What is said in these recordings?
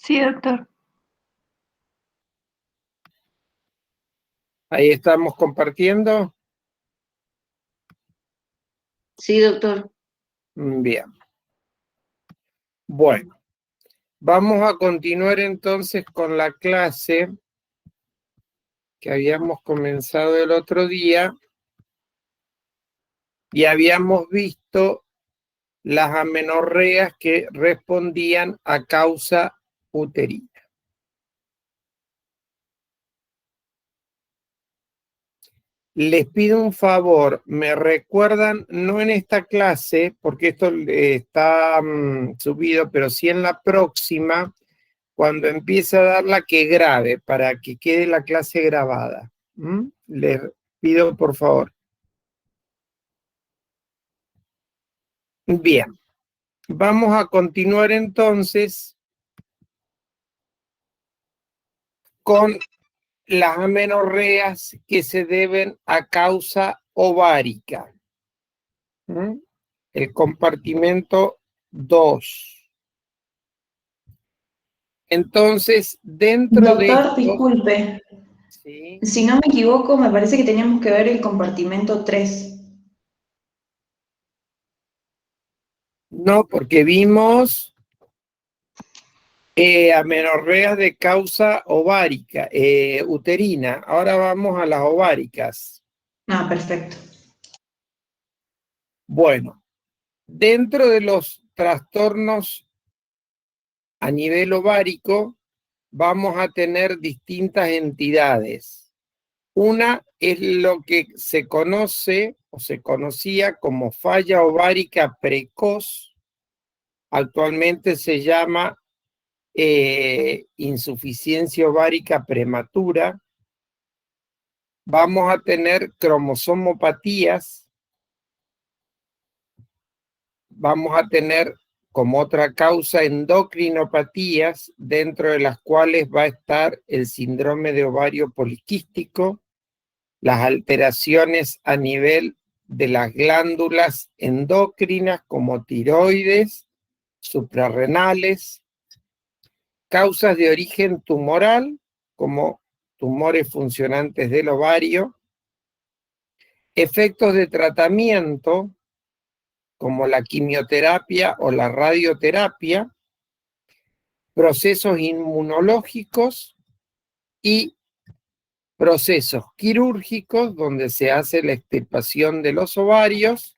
Sí, doctor. Ahí estamos compartiendo. Sí, doctor. Bien. Bueno, vamos a continuar entonces con la clase que habíamos comenzado el otro día y habíamos visto las amenorreas que respondían a causa uterina. Les pido un favor, me recuerdan, no en esta clase, porque esto está subido, pero sí en la próxima, cuando empiece a dar la que grabe, para que quede la clase grabada. Les pido por favor. Bien, vamos a continuar entonces con las amenorreas que se deben a causa ovárica. El compartimento 2. Entonces, dentro de Doctor, esto, disculpe. ¿sí? Si no me equivoco, me parece que teníamos que ver el compartimento 3. No, porque vimos amenorreas de causa ovárica, uterina. Ahora vamos a las ováricas. Ah, perfecto. Bueno, dentro de los trastornos a nivel ovárico, vamos a tener distintas entidades. Una es lo que se conoce o se conocía como falla ovárica precoz. Actualmente se llama insuficiencia ovárica prematura. Vamos a tener cromosomopatías. Vamos a tener como otra causa endocrinopatías, dentro de las cuales va a estar el síndrome de ovario poliquístico, las alteraciones a nivel de las glándulas endocrinas como tiroides, suprarrenales, causas de origen tumoral como tumores funcionantes del ovario, efectos de tratamiento como la quimioterapia o la radioterapia, procesos inmunológicos y procesos quirúrgicos donde se hace la extirpación de los ovarios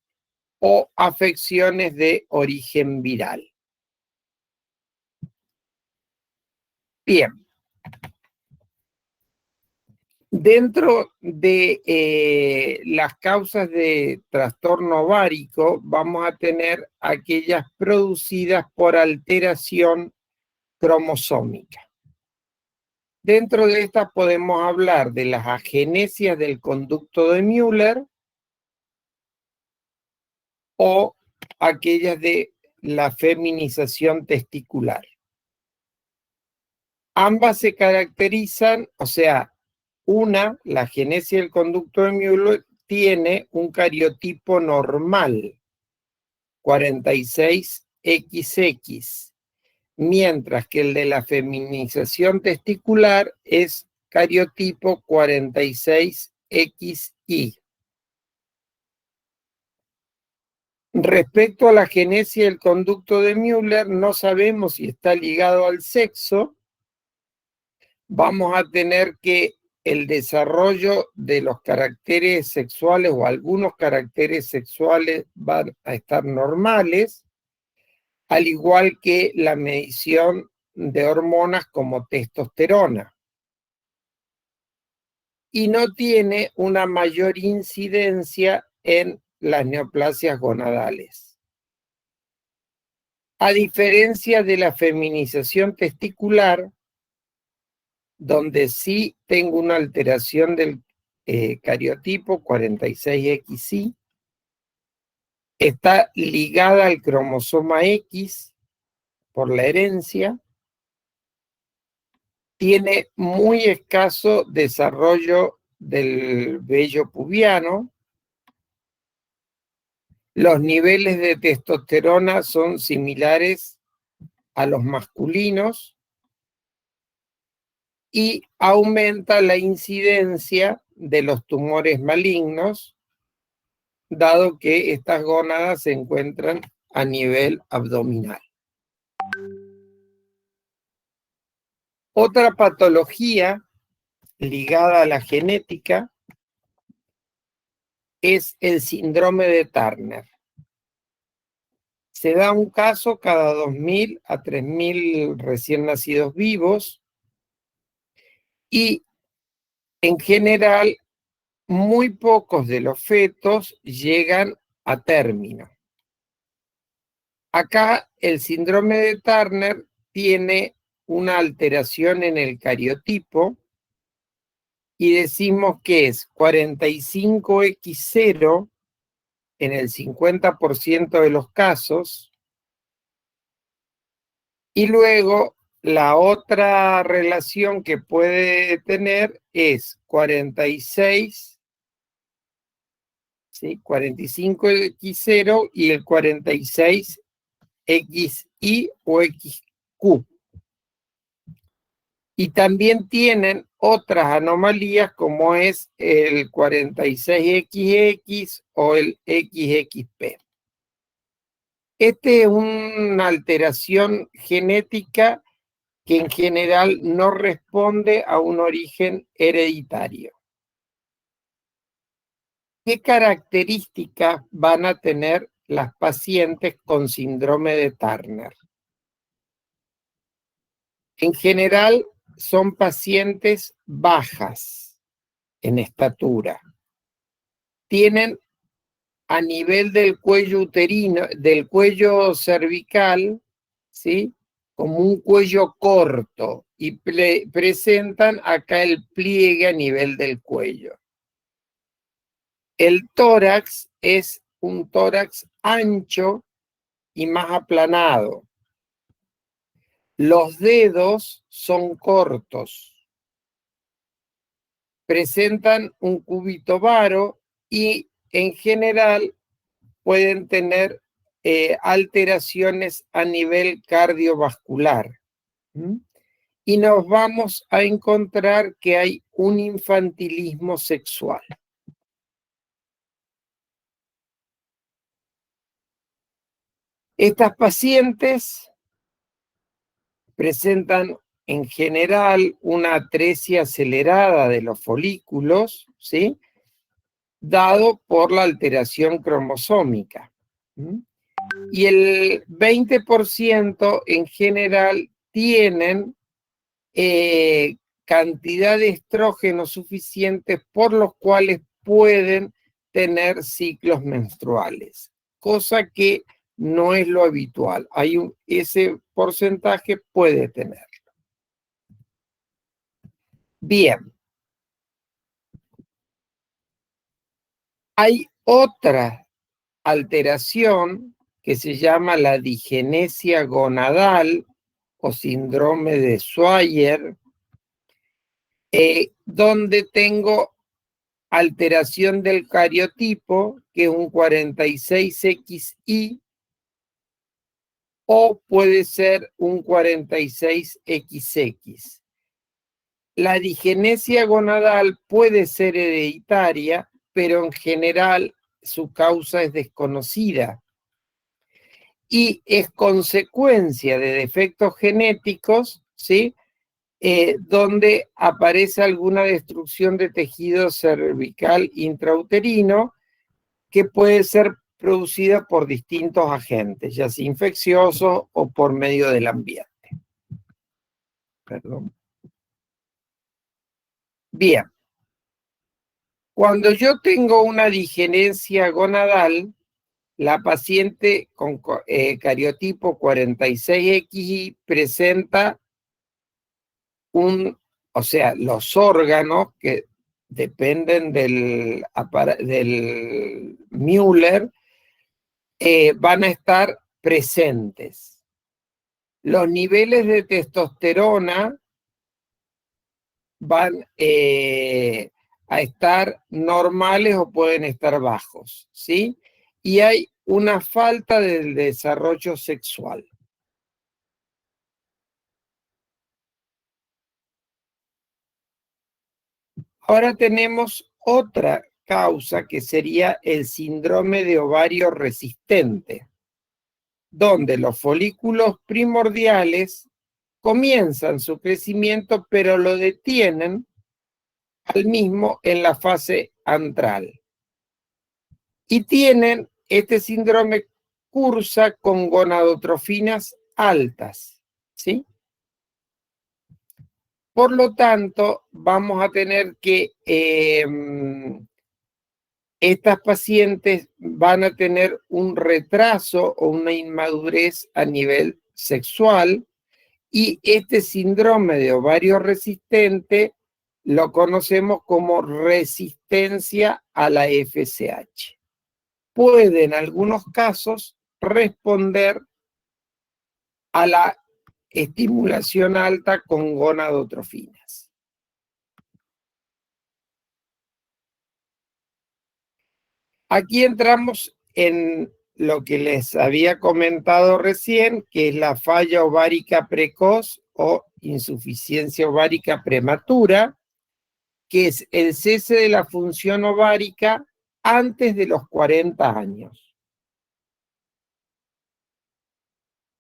o afecciones de origen viral. Bien. Dentro de las causas de trastorno ovárico vamos a tener aquellas producidas por alteración cromosómica. Dentro de estas podemos hablar de las agenesias del conducto de Müller o aquellas de la feminización testicular. Ambas se caracterizan, o sea, la agenesia del conducto de Müller tiene un cariotipo normal, 46XX, mientras que el de la feminización testicular es cariotipo 46XI. Respecto a la agenesia del conducto de Müller, no sabemos si está ligado al sexo. Vamos a tener que el desarrollo de los caracteres sexuales o algunos caracteres sexuales van a estar normales, al igual que la medición de hormonas como testosterona. Y no tiene una mayor incidencia en las neoplasias gonadales. A diferencia de la feminización testicular, donde sí tengo una alteración del cariotipo 46XI, está ligada al cromosoma X por la herencia, tiene muy escaso desarrollo del vello pubiano, los niveles de testosterona son similares a los masculinos, y aumenta la incidencia de los tumores malignos, dado que estas gónadas se encuentran a nivel abdominal. Otra patología ligada a la genética es el síndrome de Turner. Se da un caso cada 2.000 a 3.000 recién nacidos vivos y en general muy pocos de los fetos llegan a término. Acá el síndrome de Turner tiene una alteración en el cariotipo y decimos que es 45X0 en el 50% de los casos, y luego la otra relación que puede tener es 46, ¿sí? 45X0 y el 46XI o XQ. Y también tienen otras anomalías como es el 46XX o el XXP. Esta es una alteración genética que en general no responde a un origen hereditario. ¿Qué características van a tener las pacientes con síndrome de Turner? En general son pacientes bajas en estatura. Tienen a nivel del cuello uterino, del cuello cervical, ¿sí? Como un cuello corto y presentan acá el pliegue a nivel del cuello. El tórax es un tórax ancho y más aplanado. Los dedos son cortos. Presentan un cúbito varo y en general pueden tener alteraciones a nivel cardiovascular. Y nos vamos a encontrar que hay un infantilismo sexual. Estas pacientes presentan en general una atresia acelerada de los folículos, ¿sí? Dado por la alteración cromosómica. Y el 20% en general tienen cantidad de estrógenos suficientes por los cuales pueden tener ciclos menstruales, cosa que no es lo habitual. Ese porcentaje puede tenerlo. Bien. Hay otra alteración que se llama la digenesia gonadal o síndrome de Swyer, donde tengo alteración del cariotipo, que es un 46XI, o puede ser un 46XX. La digenesia gonadal puede ser hereditaria, pero en general su causa es desconocida y es consecuencia de defectos genéticos, ¿sí? Donde aparece alguna destrucción de tejido cervical intrauterino que puede ser producida por distintos agentes, ya sea infecciosos o por medio del ambiente. Perdón. Bien. Cuando yo tengo una digenesia gonadal, la paciente con cariotipo 46XI presenta o sea, los órganos que dependen del Müller van a estar presentes. Los niveles de testosterona van a estar normales o pueden estar bajos, ¿sí? Y hay una falta del desarrollo sexual. Ahora tenemos otra causa que sería el síndrome de ovario resistente, donde los folículos primordiales comienzan su crecimiento, pero lo detienen al mismo en la fase antral. Y tienen este síndrome cursa con gonadotrofinas altas, ¿sí? Por lo tanto, vamos a tener que estas pacientes van a tener un retraso o una inmadurez a nivel sexual, y este síndrome de ovario resistente lo conocemos como resistencia a la FSH. Puede en algunos casos responder a la estimulación alta con gonadotrofinas. Aquí entramos en lo que les había comentado recién, que es la falla ovárica precoz o insuficiencia ovárica prematura, que es el cese de la función ovárica antes de los 40 años.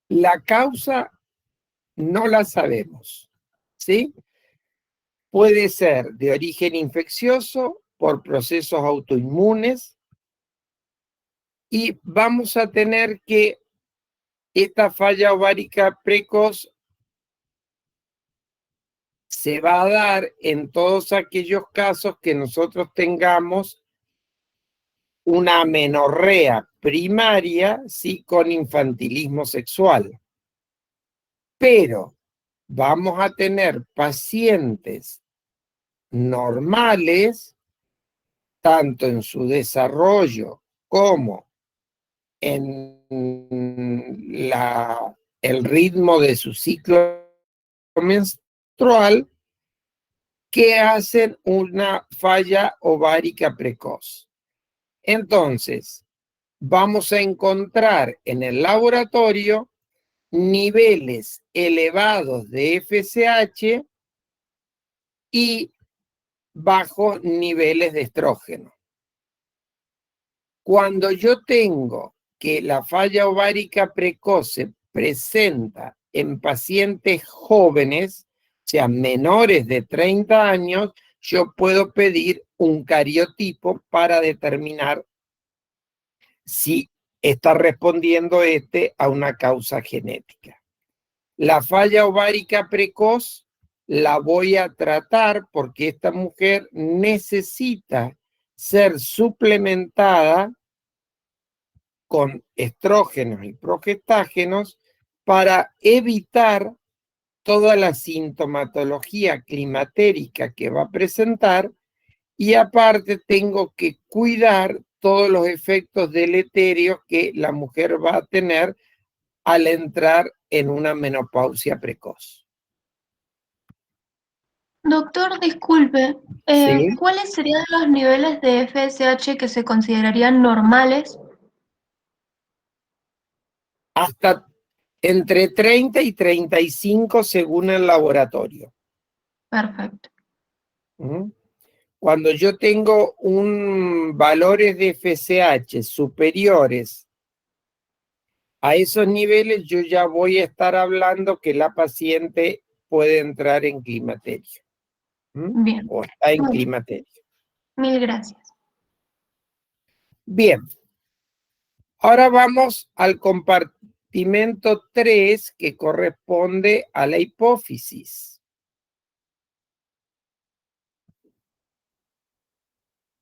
La causa no la sabemos, ¿sí? Puede ser de origen infeccioso, por procesos autoinmunes, y vamos a tener que esta falla ovárica precoz se va a dar en todos aquellos casos que nosotros tengamos una amenorrea primaria, sí, con infantilismo sexual. Pero vamos a tener pacientes normales, tanto en su desarrollo como en el ritmo de su ciclo menstrual, que hacen una falla ovárica precoz. Entonces, vamos a encontrar en el laboratorio niveles elevados de FSH y bajos niveles de estrógeno. Cuando yo tengo que la falla ovárica precoz se presenta en pacientes jóvenes, o sea, menores de 30 años, yo puedo pedir un cariotipo para determinar si está respondiendo a una causa genética. La falla ovárica precoz la voy a tratar porque esta mujer necesita ser suplementada con estrógenos y progestágenos para evitar toda la sintomatología climatérica que va a presentar, y aparte tengo que cuidar todos los efectos deleterios que la mujer va a tener al entrar en una menopausia precoz. Doctor, disculpe, ¿Sí? ¿cuáles serían los niveles de FSH que se considerarían normales? Hasta entre 30 y 35 según el laboratorio. Perfecto. Cuando yo tengo valores de FSH superiores a esos niveles, yo ya voy a estar hablando que la paciente puede entrar en climaterio. Bien. O está en Muy bien. climaterio. Mil gracias. Bien. Ahora vamos al compartimento 3, que corresponde a la hipófisis.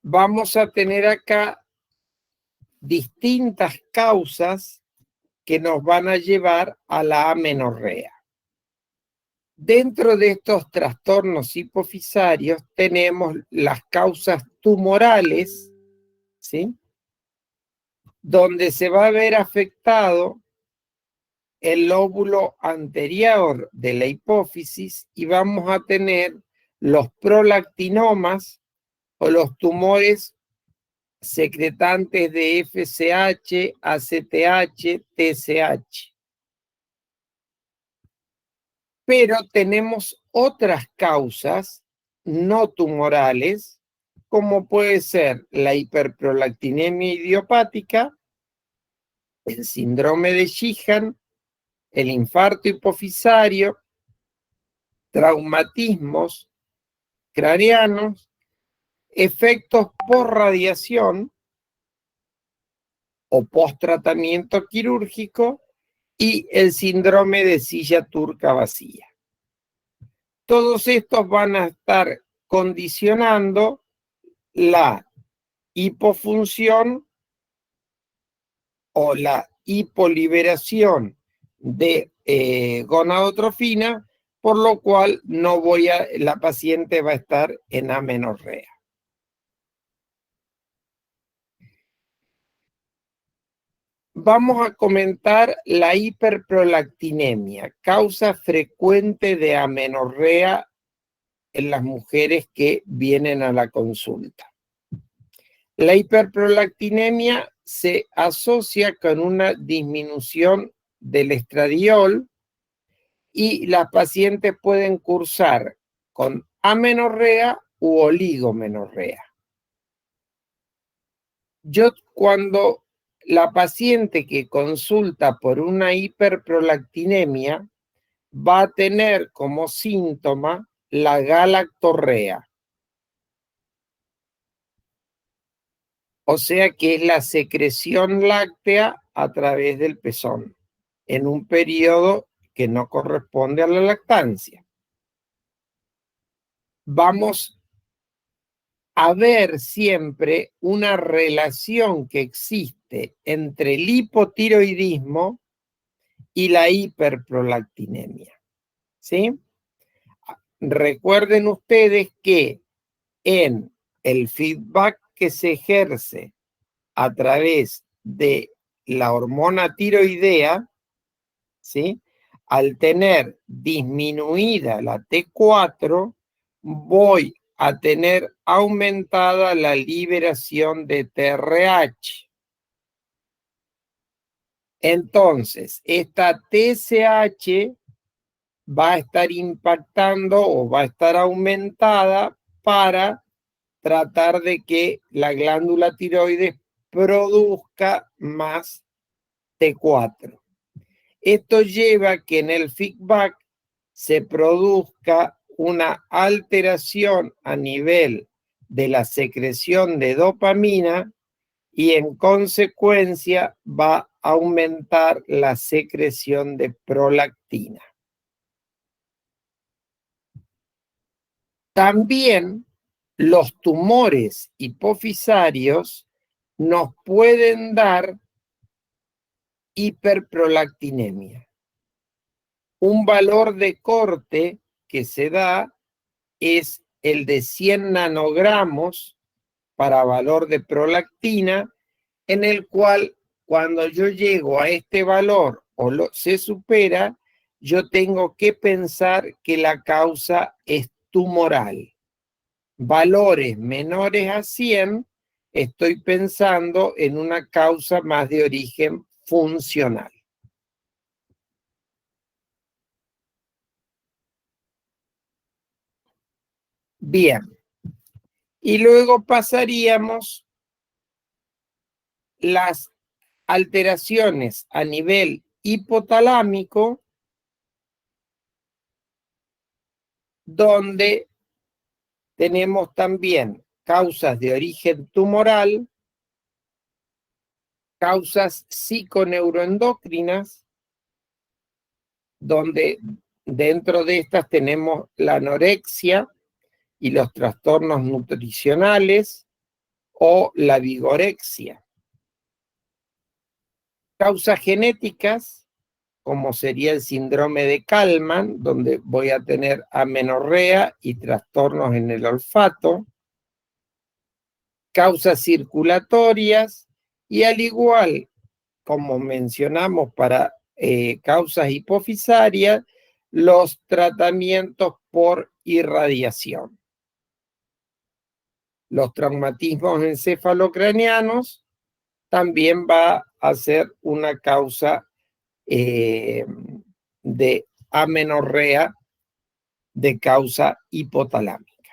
Vamos a tener acá distintas causas que nos van a llevar a la amenorrea. Dentro de estos trastornos hipofisarios tenemos las causas tumorales, ¿sí? Donde se va a ver afectado el lóbulo anterior de la hipófisis, y vamos a tener los prolactinomas o los tumores secretantes de FSH, ACTH, TSH. Pero tenemos otras causas no tumorales, como puede ser la hiperprolactinemia idiopática, el síndrome de Sheehan, el infarto hipofisario, traumatismos craneanos, efectos por radiación o post-tratamiento quirúrgico y el síndrome de silla turca vacía. Todos estos van a estar condicionando la hipofunción o la hipoliberación de gonadotrofina, por lo cual la paciente va a estar en amenorrea. Vamos a comentar la hiperprolactinemia, causa frecuente de amenorrea en las mujeres que vienen a la consulta. La hiperprolactinemia se asocia con una disminución del estradiol y las pacientes pueden cursar con amenorrea u oligomenorrea. Cuando la paciente que consulta por una hiperprolactinemia va a tener como síntoma la galactorrea. O sea que es la secreción láctea a través del pezón en un periodo que no corresponde a la lactancia. Vamos a ver siempre una relación que existe entre el hipotiroidismo y la hiperprolactinemia, ¿sí? Recuerden ustedes que en el feedback que se ejerce a través de la hormona tiroidea, ¿sí? Al tener disminuida la T4, voy a tener aumentada la liberación de TRH. Entonces, esta TSH va a estar impactando o va a estar aumentada para tratar de que la glándula tiroides produzca más T4. Esto lleva a que en el feedback se produzca una alteración a nivel de la secreción de dopamina y en consecuencia va a aumentar la secreción de prolactina. También los tumores hipofisarios nos pueden dar hiperprolactinemia. Un valor de corte que se da es el de 100 nanogramos para valor de prolactina, en el cual cuando yo llego a este valor o se supera, yo tengo que pensar que la causa es tumoral. Valores menores a 100, estoy pensando en una causa más de origen funcional. Bien, y luego pasaríamos las alteraciones a nivel hipotalámico, donde tenemos también causas de origen tumoral, causas psiconeuroendocrinas, donde dentro de estas tenemos la anorexia y los trastornos nutricionales o la vigorexia. Causas genéticas, como sería el síndrome de Kallmann, donde voy a tener amenorrea y trastornos en el olfato. Causas circulatorias y al igual como mencionamos para causas hipofisarias, los tratamientos por irradiación. Los traumatismos encefalocraneanos también va a ser una causa de amenorrea de causa hipotalámica.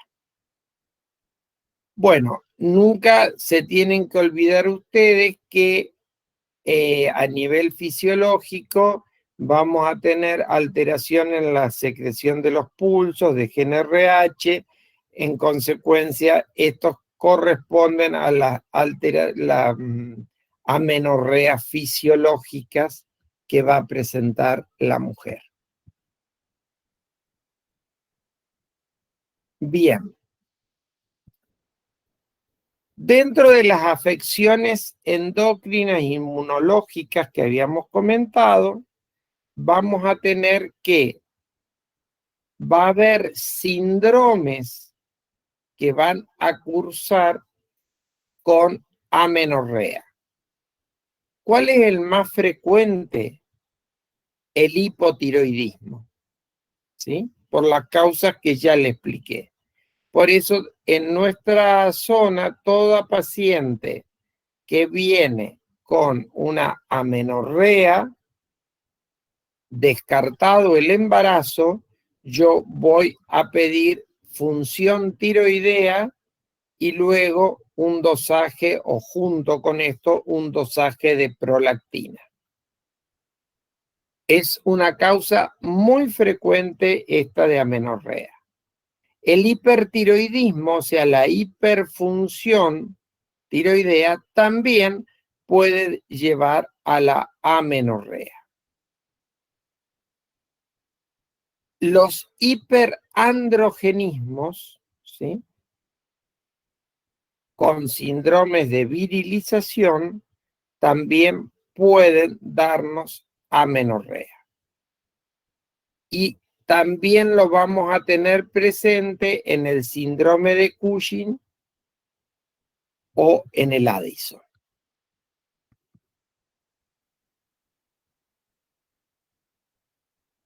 Bueno, nunca se tienen que olvidar ustedes que a nivel fisiológico vamos a tener alteración en la secreción de los pulsos de GnRH. En consecuencia, estos corresponden a las amenorreas fisiológicas que va a presentar la mujer. Bien. Dentro de las afecciones endocrinas e inmunológicas que habíamos comentado, vamos a tener que va a haber síndromes que van a cursar con amenorrea. ¿Cuál es el más frecuente? El hipotiroidismo, ¿sí? Por las causas que ya le expliqué. Por eso, en nuestra zona, toda paciente que viene con una amenorrea, descartado el embarazo, yo voy a pedir función tiroidea y luego un dosaje, o junto con esto, un dosaje de prolactina. Es una causa muy frecuente esta de amenorrea. El hipertiroidismo, o sea, la hiperfunción tiroidea, también puede llevar a la amenorrea. Los hiperandrogenismos, ¿sí?, con síndromes de virilización, también pueden darnos amenorrea. Y también lo vamos a tener presente en el síndrome de Cushing o en el Addison.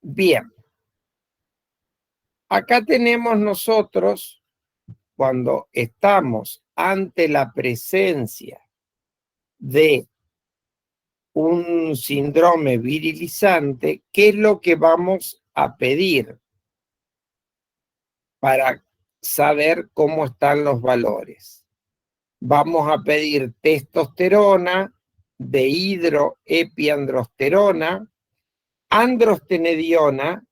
Bien, acá tenemos nosotros, cuando estamos ante la presencia de un síndrome virilizante, ¿qué es lo que vamos a pedir para saber cómo están los valores? Vamos a pedir testosterona, dehidroepiandrosterona, androstenediona,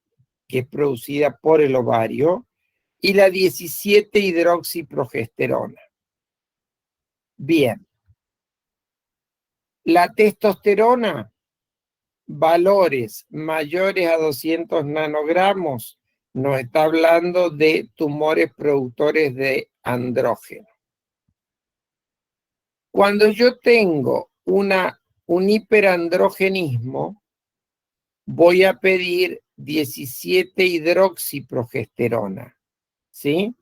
que es producida por el ovario, y la 17-hidroxiprogesterona. Bien. La testosterona, valores mayores a 200 nanogramos, nos está hablando de tumores productores de andrógeno. Cuando yo tengo un hiperandrogenismo, voy a pedir 17-hidroxiprogesterona, ¿sí?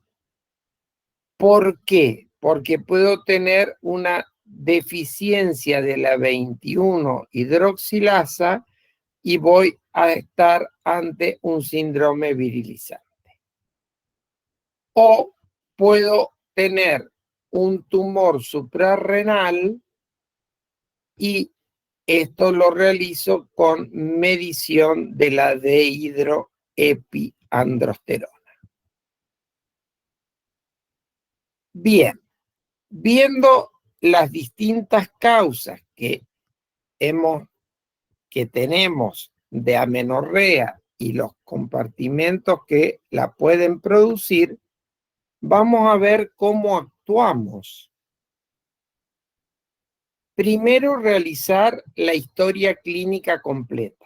¿Por qué? Porque puedo tener una deficiencia de la 21-hidroxilasa y voy a estar ante un síndrome virilizante. O puedo tener un tumor suprarrenal y esto lo realizo con medición de la dehidroepiandrosterona. Bien, viendo las distintas causas que tenemos de amenorrea y los compartimentos que la pueden producir, vamos a ver cómo actuamos. Primero, realizar la historia clínica completa,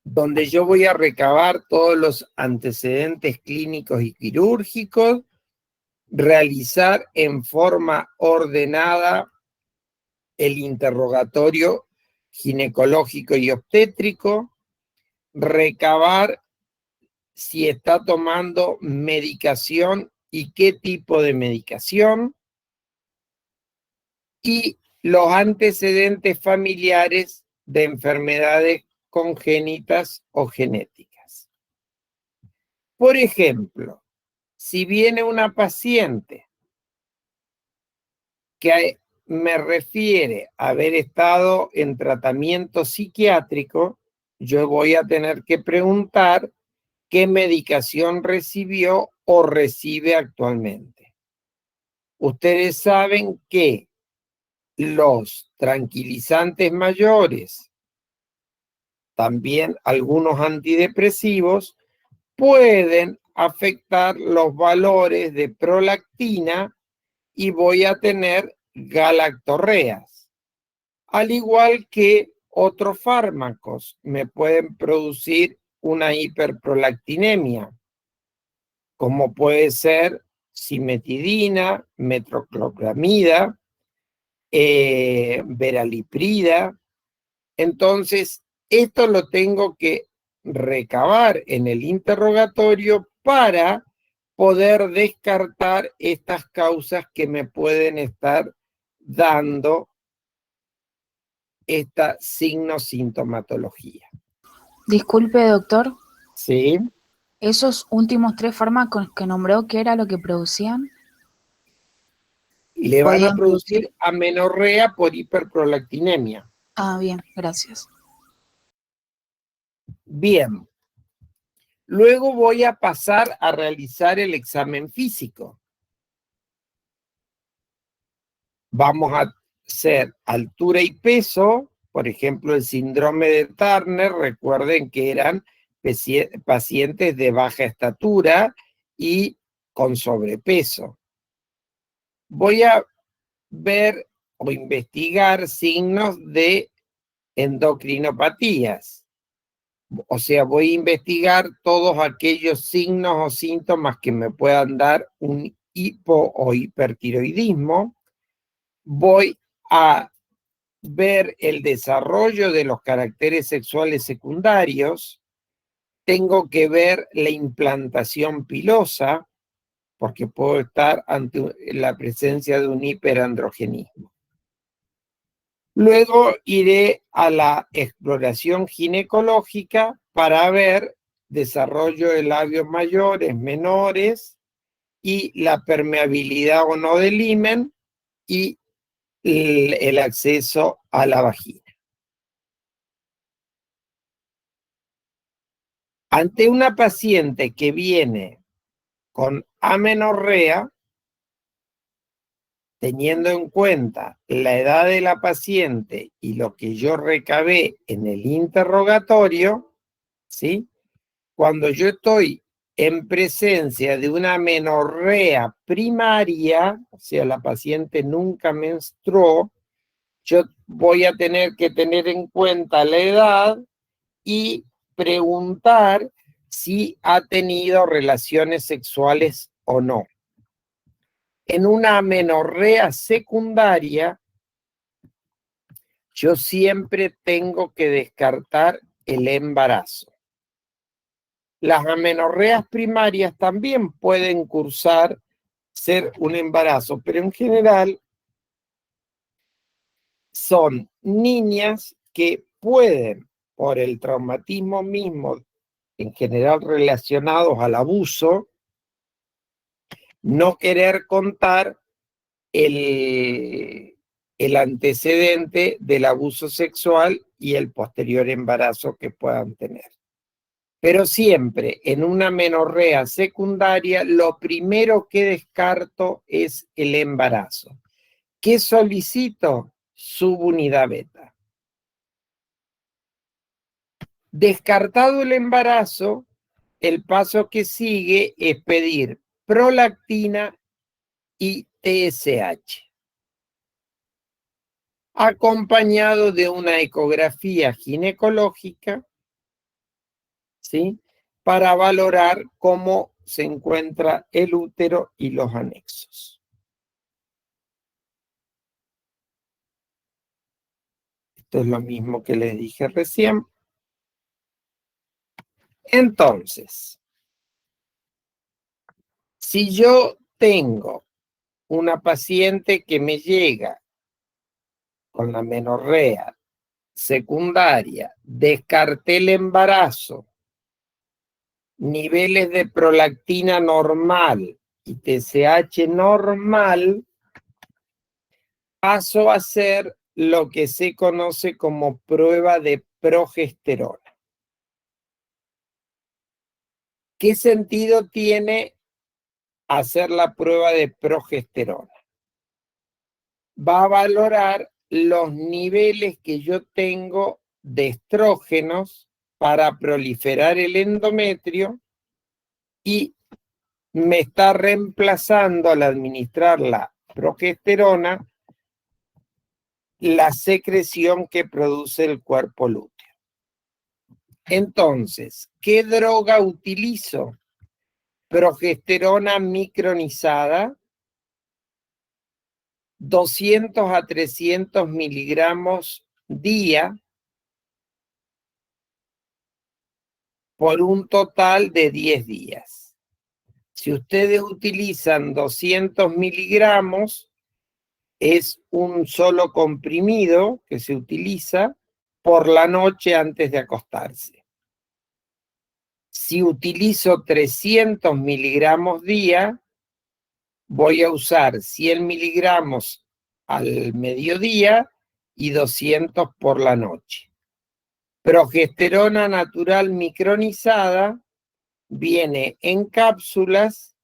donde yo voy a recabar todos los antecedentes clínicos y quirúrgicos, realizar en forma ordenada el interrogatorio ginecológico y obstétrico, recabar si está tomando medicación y qué tipo de medicación, y los antecedentes familiares de enfermedades congénitas o genéticas. Por ejemplo, si viene una paciente que me refiere a haber estado en tratamiento psiquiátrico, yo voy a tener que preguntar qué medicación recibió o recibe actualmente. Ustedes saben que los tranquilizantes mayores, también algunos antidepresivos, pueden afectar los valores de prolactina y voy a tener galactorreas. Al igual que otros fármacos me pueden producir una hiperprolactinemia, como puede ser cimetidina, metoclopramida, veraliprida. Entonces, esto lo tengo que recabar en el interrogatorio para poder descartar estas causas que me pueden estar dando esta signo-sintomatología. Disculpe, doctor, ¿Sí? esos últimos 3 fármacos que nombró, ¿qué era lo que producían? Le van a ¿Podían producir amenorrea por hiperprolactinemia. Ah, bien, gracias. Bien. Luego voy a pasar a realizar el examen físico. Vamos a hacer altura y peso, por ejemplo, el síndrome de Turner, recuerden que eran pacientes de baja estatura y con sobrepeso. Voy a ver o investigar signos de endocrinopatías. O sea, voy a investigar todos aquellos signos o síntomas que me puedan dar un hipo o hipertiroidismo. Voy a ver el desarrollo de los caracteres sexuales secundarios. Tengo que ver la implantación pilosa, porque puedo estar ante la presencia de un hiperandrogenismo. Luego iré a la exploración ginecológica para ver desarrollo de labios mayores, menores y la permeabilidad o no del himen y el acceso a la vagina. Ante una paciente que viene con amenorrea, teniendo en cuenta la edad de la paciente y lo que yo recabé en el interrogatorio, ¿sí? Cuando yo estoy en presencia de una amenorrea primaria, o sea, la paciente nunca menstruó, yo voy a tener que tener en cuenta la edad y preguntar si ha tenido relaciones sexuales o no. En una amenorrea secundaria, yo siempre tengo que descartar el embarazo. Las amenorreas primarias también pueden cursar ser un embarazo, pero en general son niñas que pueden, por el traumatismo mismo, en general relacionados al abuso, no querer contar el antecedente del abuso sexual y el posterior embarazo que puedan tener. Pero siempre en una menorrea secundaria, lo primero que descarto es el embarazo. ¿Qué solicito? Subunidad beta. Descartado el embarazo, el paso que sigue es pedir prolactina y TSH, acompañado de una ecografía ginecológica, ¿sí? Para valorar cómo se encuentra el útero y los anexos. Esto es lo mismo que les dije recién. Entonces, si yo tengo una paciente que me llega con la menorrea secundaria, descarté el embarazo, niveles de prolactina normal y TSH normal, paso a hacer lo que se conoce como prueba de progesterona. ¿Qué sentido tiene hacer la prueba de progesterona? Va a valorar los niveles que yo tengo de estrógenos para proliferar el endometrio y me está reemplazando al administrar la progesterona la secreción que produce el cuerpo lúteo. Entonces, ¿qué droga utilizo? Progesterona micronizada, 200 a 300 miligramos día por un total de 10 días. Si ustedes utilizan 200 miligramos, es un solo comprimido que se utiliza por la noche antes de acostarse. Si utilizo 300 miligramos día, voy a usar 100 miligramos al mediodía y 200 por la noche. Progesterona natural micronizada viene en cápsulas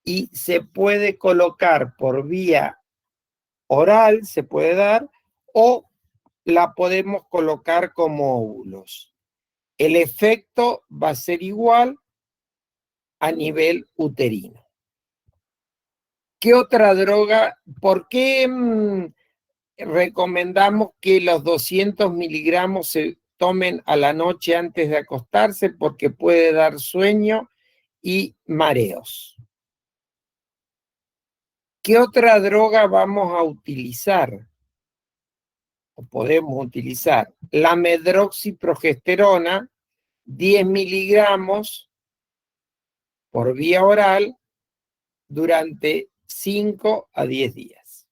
y se puede colocar por vía oral, se puede dar, o la podemos colocar como óvulos. El efecto va a ser igual a nivel uterino. ¿Qué otra droga? ¿Por qué recomendamos que los 200 miligramos se tomen a la noche antes de acostarse? Porque puede dar sueño y mareos. ¿Qué otra droga vamos a utilizar? O podemos utilizar la medroxiprogesterona, 10 miligramos por vía oral durante 5 a 10 días.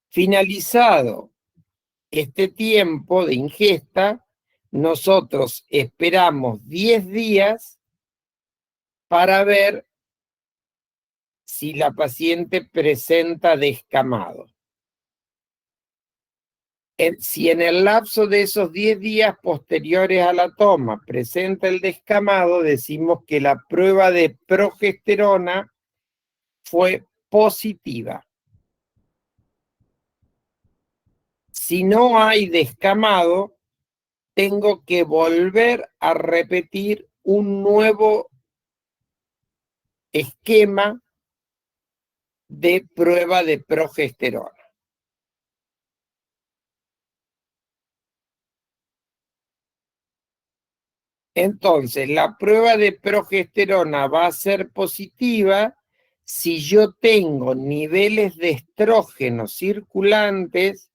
Finalizado este tiempo de ingesta, nosotros esperamos 10 días para ver si la paciente presenta descamado. Si en el lapso de esos 10 días posteriores a la toma presenta el descamado, decimos que la prueba de progesterona fue positiva. Si no hay descamado, tengo que volver a repetir un nuevo esquema de prueba de progesterona. Entonces, la prueba de progesterona va a ser positiva si yo tengo niveles de estrógeno circulantes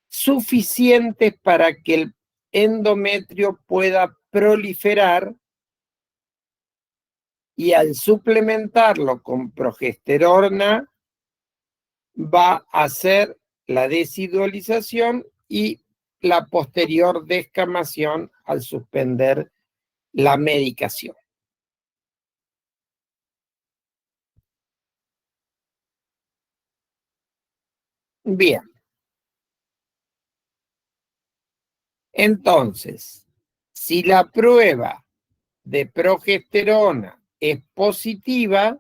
suficientes para que el endometrio pueda proliferar, y al suplementarlo con progesterona va a hacer la desidualización y la posterior descamación al suspender la medicación. Bien. Entonces, si la prueba de progesterona es positiva,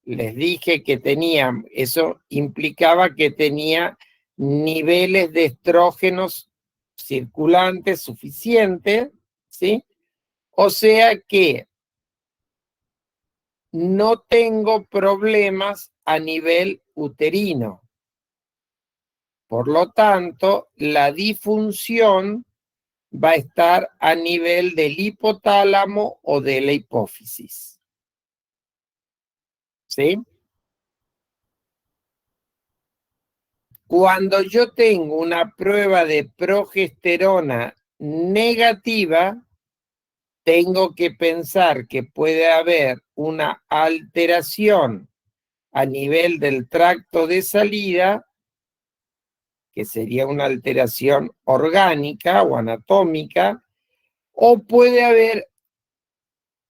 les dije que eso implicaba que tenía niveles de estrógenos circulantes suficientes, ¿sí? O sea que no tengo problemas a nivel uterino. Por lo tanto, la disfunción va a estar a nivel del hipotálamo o de la hipófisis. ¿Sí? Cuando yo tengo una prueba de progesterona negativa, tengo que pensar que puede haber una alteración a nivel del tracto de salida, que sería una alteración orgánica o anatómica, o puede haber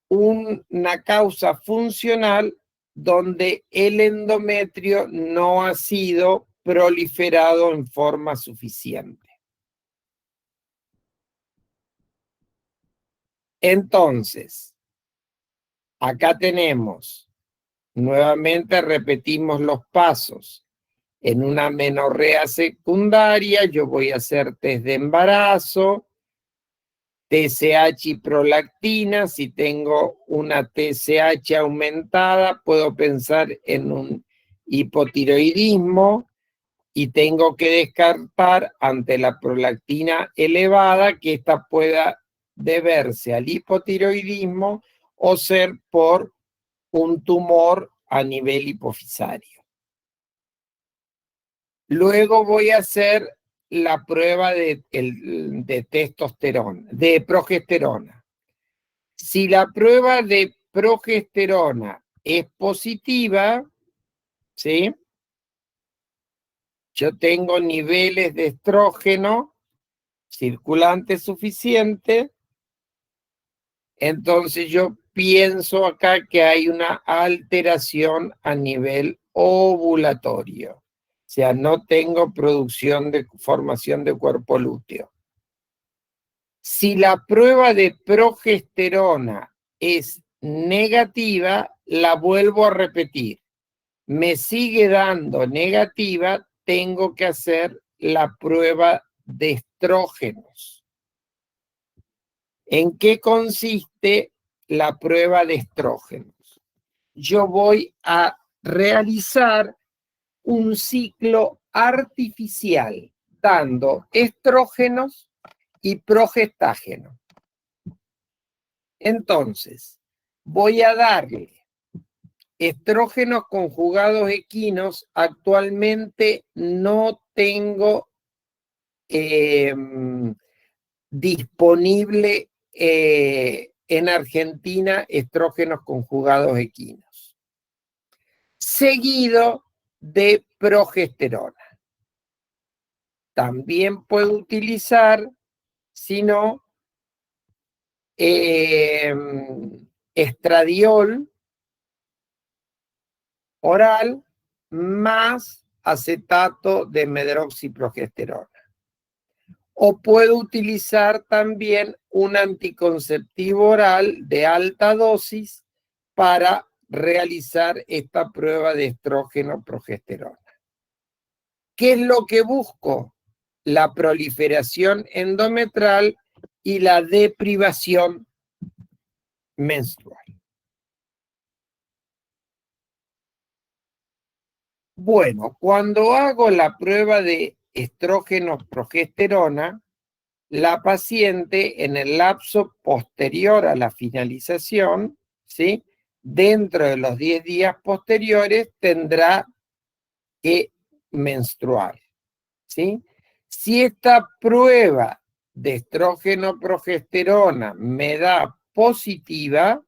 una causa funcional donde el endometrio no ha sido proliferado en forma suficiente. Entonces, acá tenemos, nuevamente repetimos los pasos. En una amenorrea secundaria, yo voy a hacer test de embarazo, TSH y prolactina. Si tengo una TSH aumentada, puedo pensar en un hipotiroidismo y tengo que descartar ante la prolactina elevada que ésta pueda deberse al hipotiroidismo o ser por un tumor a nivel hipofisario. Luego voy a hacer la prueba de testosterona, de progesterona. Si la prueba de progesterona es positiva, ¿sí? Yo tengo niveles de estrógeno circulante suficiente, entonces yo pienso acá que hay una alteración a nivel ovulatorio. O sea, no tengo formación de cuerpo lúteo. Si la prueba de progesterona es negativa, la vuelvo a repetir. Me sigue dando negativa, tengo que hacer la prueba de estrógenos. ¿En qué consiste la prueba de estrógenos? Yo voy a realizar un ciclo artificial dando estrógenos y progestágenos. Entonces, voy a darle estrógenos conjugados equinos. Actualmente no tengo disponible en Argentina estrógenos conjugados equinos. Seguido de progesterona. También puedo utilizar, si no, estradiol oral más acetato de medroxiprogesterona. O puedo utilizar también un anticonceptivo oral de alta dosis para realizar esta prueba de estrógeno-progesterona. ¿Qué es lo que busco? La proliferación endometrial y la deprivación menstrual. Bueno, cuando hago la prueba de estrógeno-progesterona, la paciente en el lapso posterior a la finalización, ¿sí?, dentro de los 10 días posteriores tendrá que menstruar, ¿sí? Si esta prueba de estrógeno-progesterona me da positiva,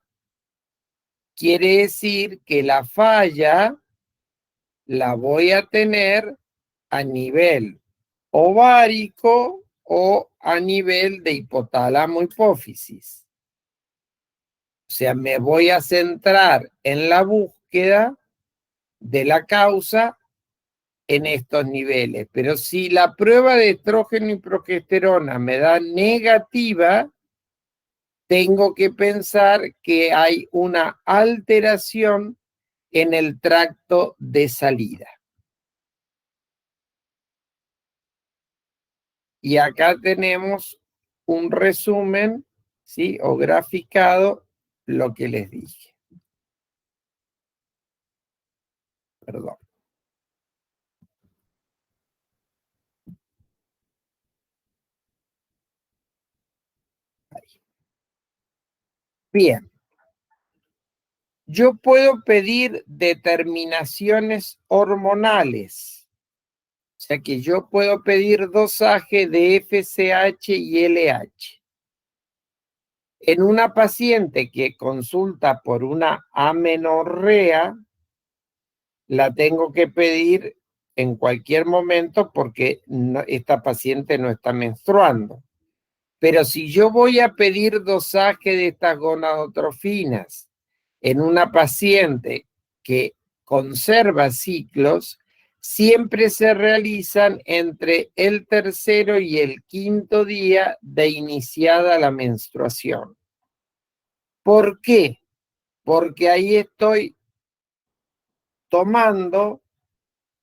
quiere decir que la falla la voy a tener a nivel ovárico o a nivel de hipotálamo hipófisis. O sea, me voy a centrar en la búsqueda de la causa en estos niveles. Pero si la prueba de estrógeno y progesterona me da negativa, tengo que pensar que hay una alteración en el tracto de salida. Y acá tenemos un resumen, ¿sí?, o graficado, lo que les dije. Perdón. Ahí. Bien. Yo puedo pedir determinaciones hormonales. O sea que yo puedo pedir dosaje de FSH y LH. En una paciente que consulta por una amenorrea, la tengo que pedir en cualquier momento porque esta paciente no está menstruando. Pero si yo voy a pedir dosaje de estas gonadotrofinas en una paciente que conserva ciclos, siempre se realizan entre el tercero y el quinto día de iniciada la menstruación. ¿Por qué? Porque ahí estoy tomando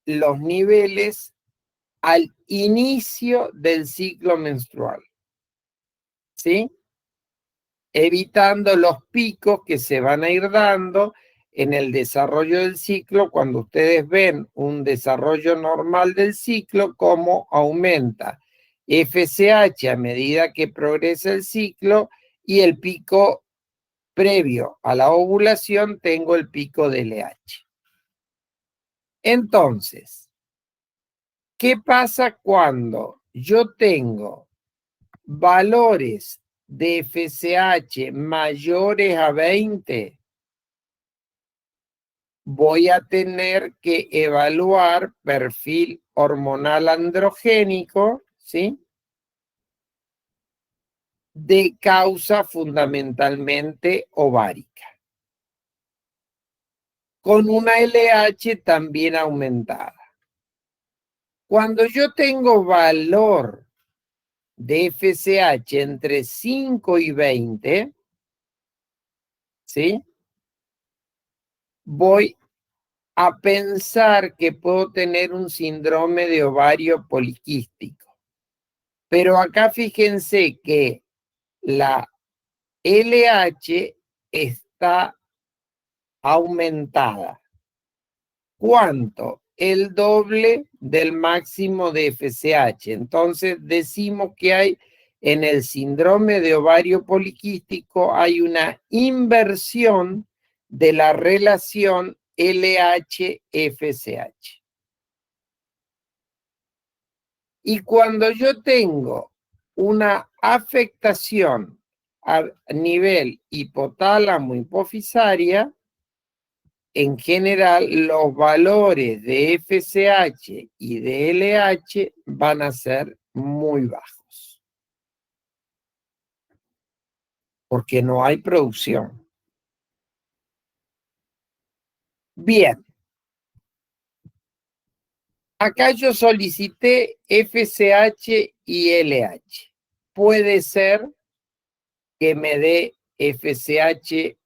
los niveles al inicio del ciclo menstrual, ¿sí? Evitando los picos que se van a ir dando en el desarrollo del ciclo. Cuando ustedes ven un desarrollo normal del ciclo, cómo aumenta FSH a medida que progresa el ciclo, y el pico previo a la ovulación tengo el pico de LH. Entonces, ¿qué pasa cuando yo tengo valores de FSH mayores a 20? Voy a tener que evaluar perfil hormonal androgénico, ¿sí? De causa fundamentalmente ovárica, con una LH también aumentada. Cuando yo tengo valor de FSH entre 5 y 20, ¿sí? Voy a pensar que puedo tener un síndrome de ovario poliquístico. Pero acá fíjense que la LH está aumentada. ¿Cuánto? El doble del máximo de FSH. Entonces decimos que hay en el síndrome de ovario poliquístico hay una inversión de la relación LH-FSH. Y cuando yo tengo una afectación a nivel hipotálamo hipofisaria, en general los valores de FSH y de LH van a ser muy bajos, porque no hay producción. Bien. Acá yo solicité FSH y LH. Puede ser que me dé FSH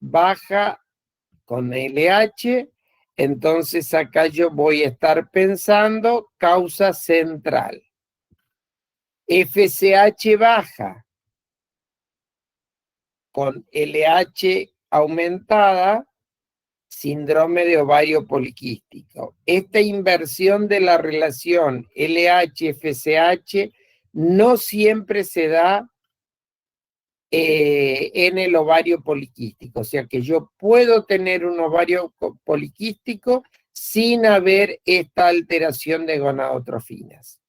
baja con LH, entonces acá yo voy a estar pensando causa central. FSH baja con LH aumentada, síndrome de ovario poliquístico. Esta inversión de la relación LH-FSH no siempre se da en el ovario poliquístico. O sea que yo puedo tener un ovario poliquístico sin haber esta alteración de gonadotrofinas.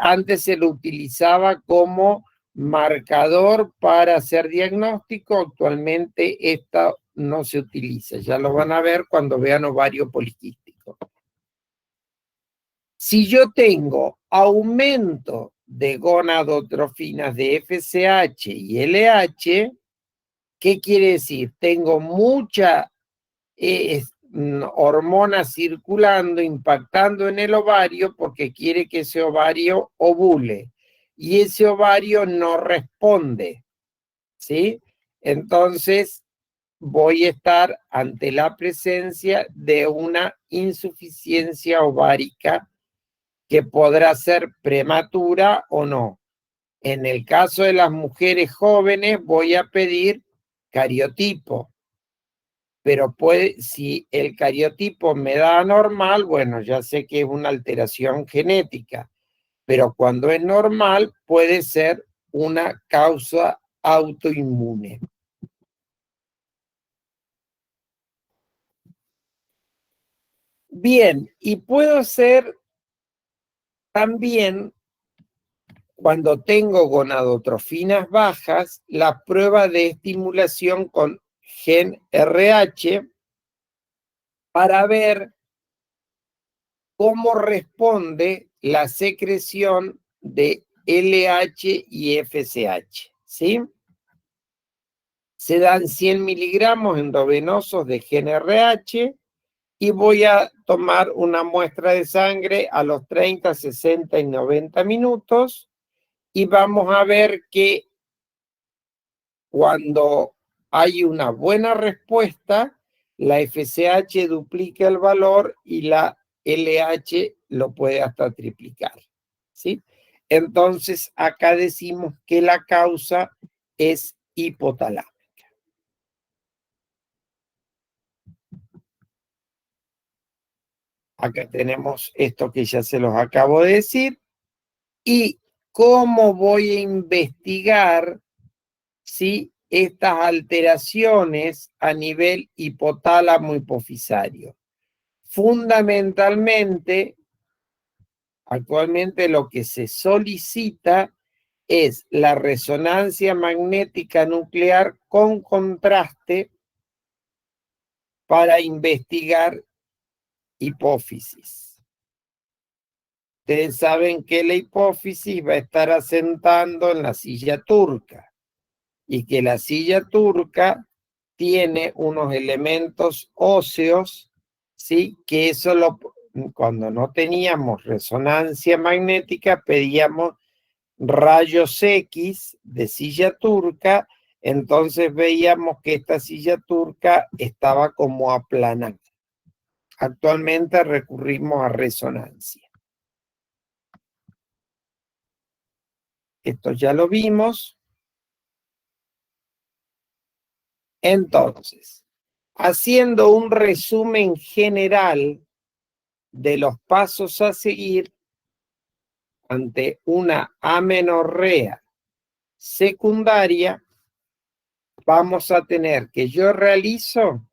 Antes se lo utilizaba como marcador para hacer diagnóstico. Actualmente esta no se utiliza. Ya lo van a ver cuando vean ovario poliquístico. Si yo tengo aumento de gonadotrofinas de FSH y LH, ¿qué quiere decir? Tengo mucha hormona circulando, impactando en el ovario porque quiere que ese ovario ovule. Y ese ovario no responde, ¿sí? Entonces voy a estar ante la presencia de una insuficiencia ovárica que podrá ser prematura o no. En el caso de las mujeres jóvenes voy a pedir cariotipo, pero si el cariotipo me da anormal, bueno, ya sé que es una alteración genética, pero cuando es normal puede ser una causa autoinmune. Bien, y puedo ser también, cuando tengo gonadotrofinas bajas, la prueba de estimulación con gen RH para ver cómo responde la secreción de LH y FSH, ¿sí? Se dan 100 miligramos endovenosos de gen RH y voy a tomar una muestra de sangre a los 30, 60 y 90 minutos y vamos a ver que Cuando hay una buena respuesta, la FSH duplica el valor y la LH lo puede hasta triplicar, ¿sí? Entonces, acá decimos que la causa es hipotalámica. Acá tenemos esto que ya se los acabo de decir. ¿Y cómo voy a investigar si estas alteraciones a nivel hipotálamo hipofisario? Fundamentalmente, actualmente lo que se solicita es la resonancia magnética nuclear con contraste para investigar hipófisis. Ustedes saben que la hipófisis va a estar asentando en la silla turca y que la silla turca tiene unos elementos óseos, ¿sí? Que eso cuando no teníamos resonancia magnética pedíamos rayos X de silla turca, entonces veíamos que esta silla turca estaba como aplanada. Actualmente recurrimos a resonancia. Esto ya lo vimos. Entonces, haciendo un resumen general de los pasos a seguir ante una amenorrea secundaria, vamos a tener que yo realizo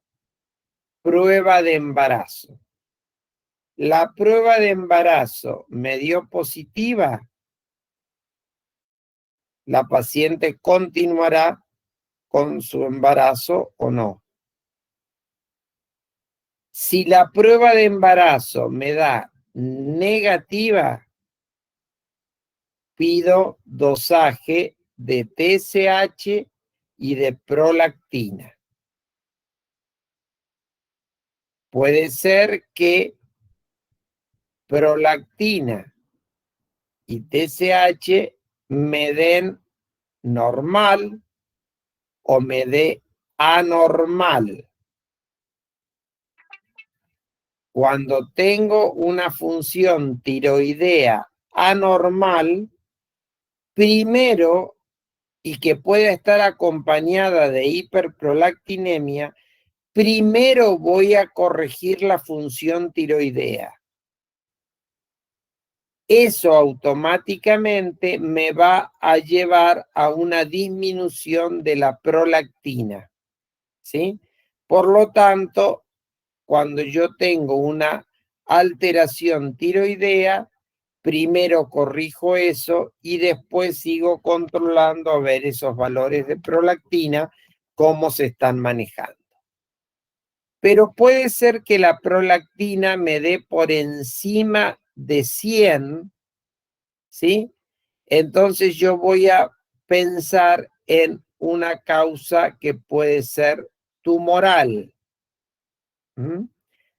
prueba de embarazo. La prueba de embarazo me dio positiva, la paciente continuará con su embarazo o no. Si la prueba de embarazo me da negativa, pido dosaje de TSH y de prolactina. Puede ser que prolactina y TSH me den normal o me dé anormal. Cuando tengo una función tiroidea anormal, primero, y que pueda estar acompañada de hiperprolactinemia, primero voy a corregir la función tiroidea. Eso automáticamente me va a llevar a una disminución de la prolactina, ¿sí? Por lo tanto, cuando yo tengo una alteración tiroidea, primero corrijo eso y después sigo controlando a ver esos valores de prolactina, cómo se están manejando. Pero puede ser que la prolactina me dé por encima de 100, ¿sí? Entonces yo voy a pensar en una causa que puede ser tumoral.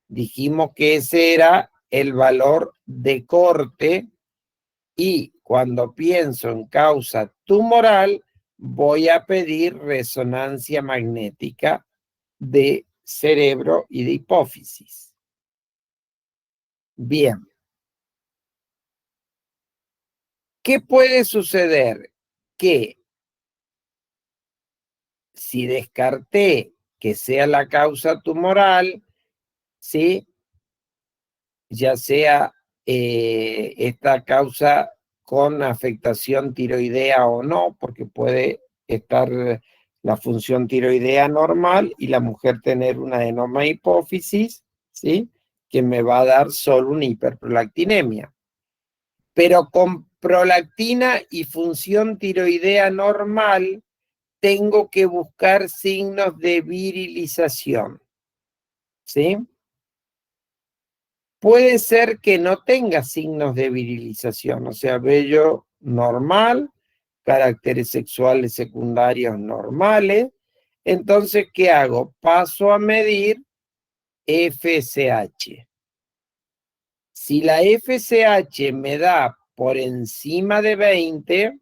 Dijimos que ese era el valor de corte y cuando pienso en causa tumoral voy a pedir resonancia magnética de cerebro y de hipófisis. Bien. ¿Qué puede suceder? Que si descarté que sea la causa tumoral, ¿sí? Ya sea esta causa con afectación tiroidea o no, porque puede estar la función tiroidea normal y la mujer tener una adenoma hipófisis, ¿sí? Que me va a dar solo una hiperprolactinemia. Pero con prolactina y función tiroidea normal, tengo que buscar signos de virilización, ¿sí? Puede ser que no tenga signos de virilización, o sea, vello normal, caracteres sexuales secundarios normales. Entonces, ¿qué hago? Paso a medir FSH. Si la FSH me da por encima de 20,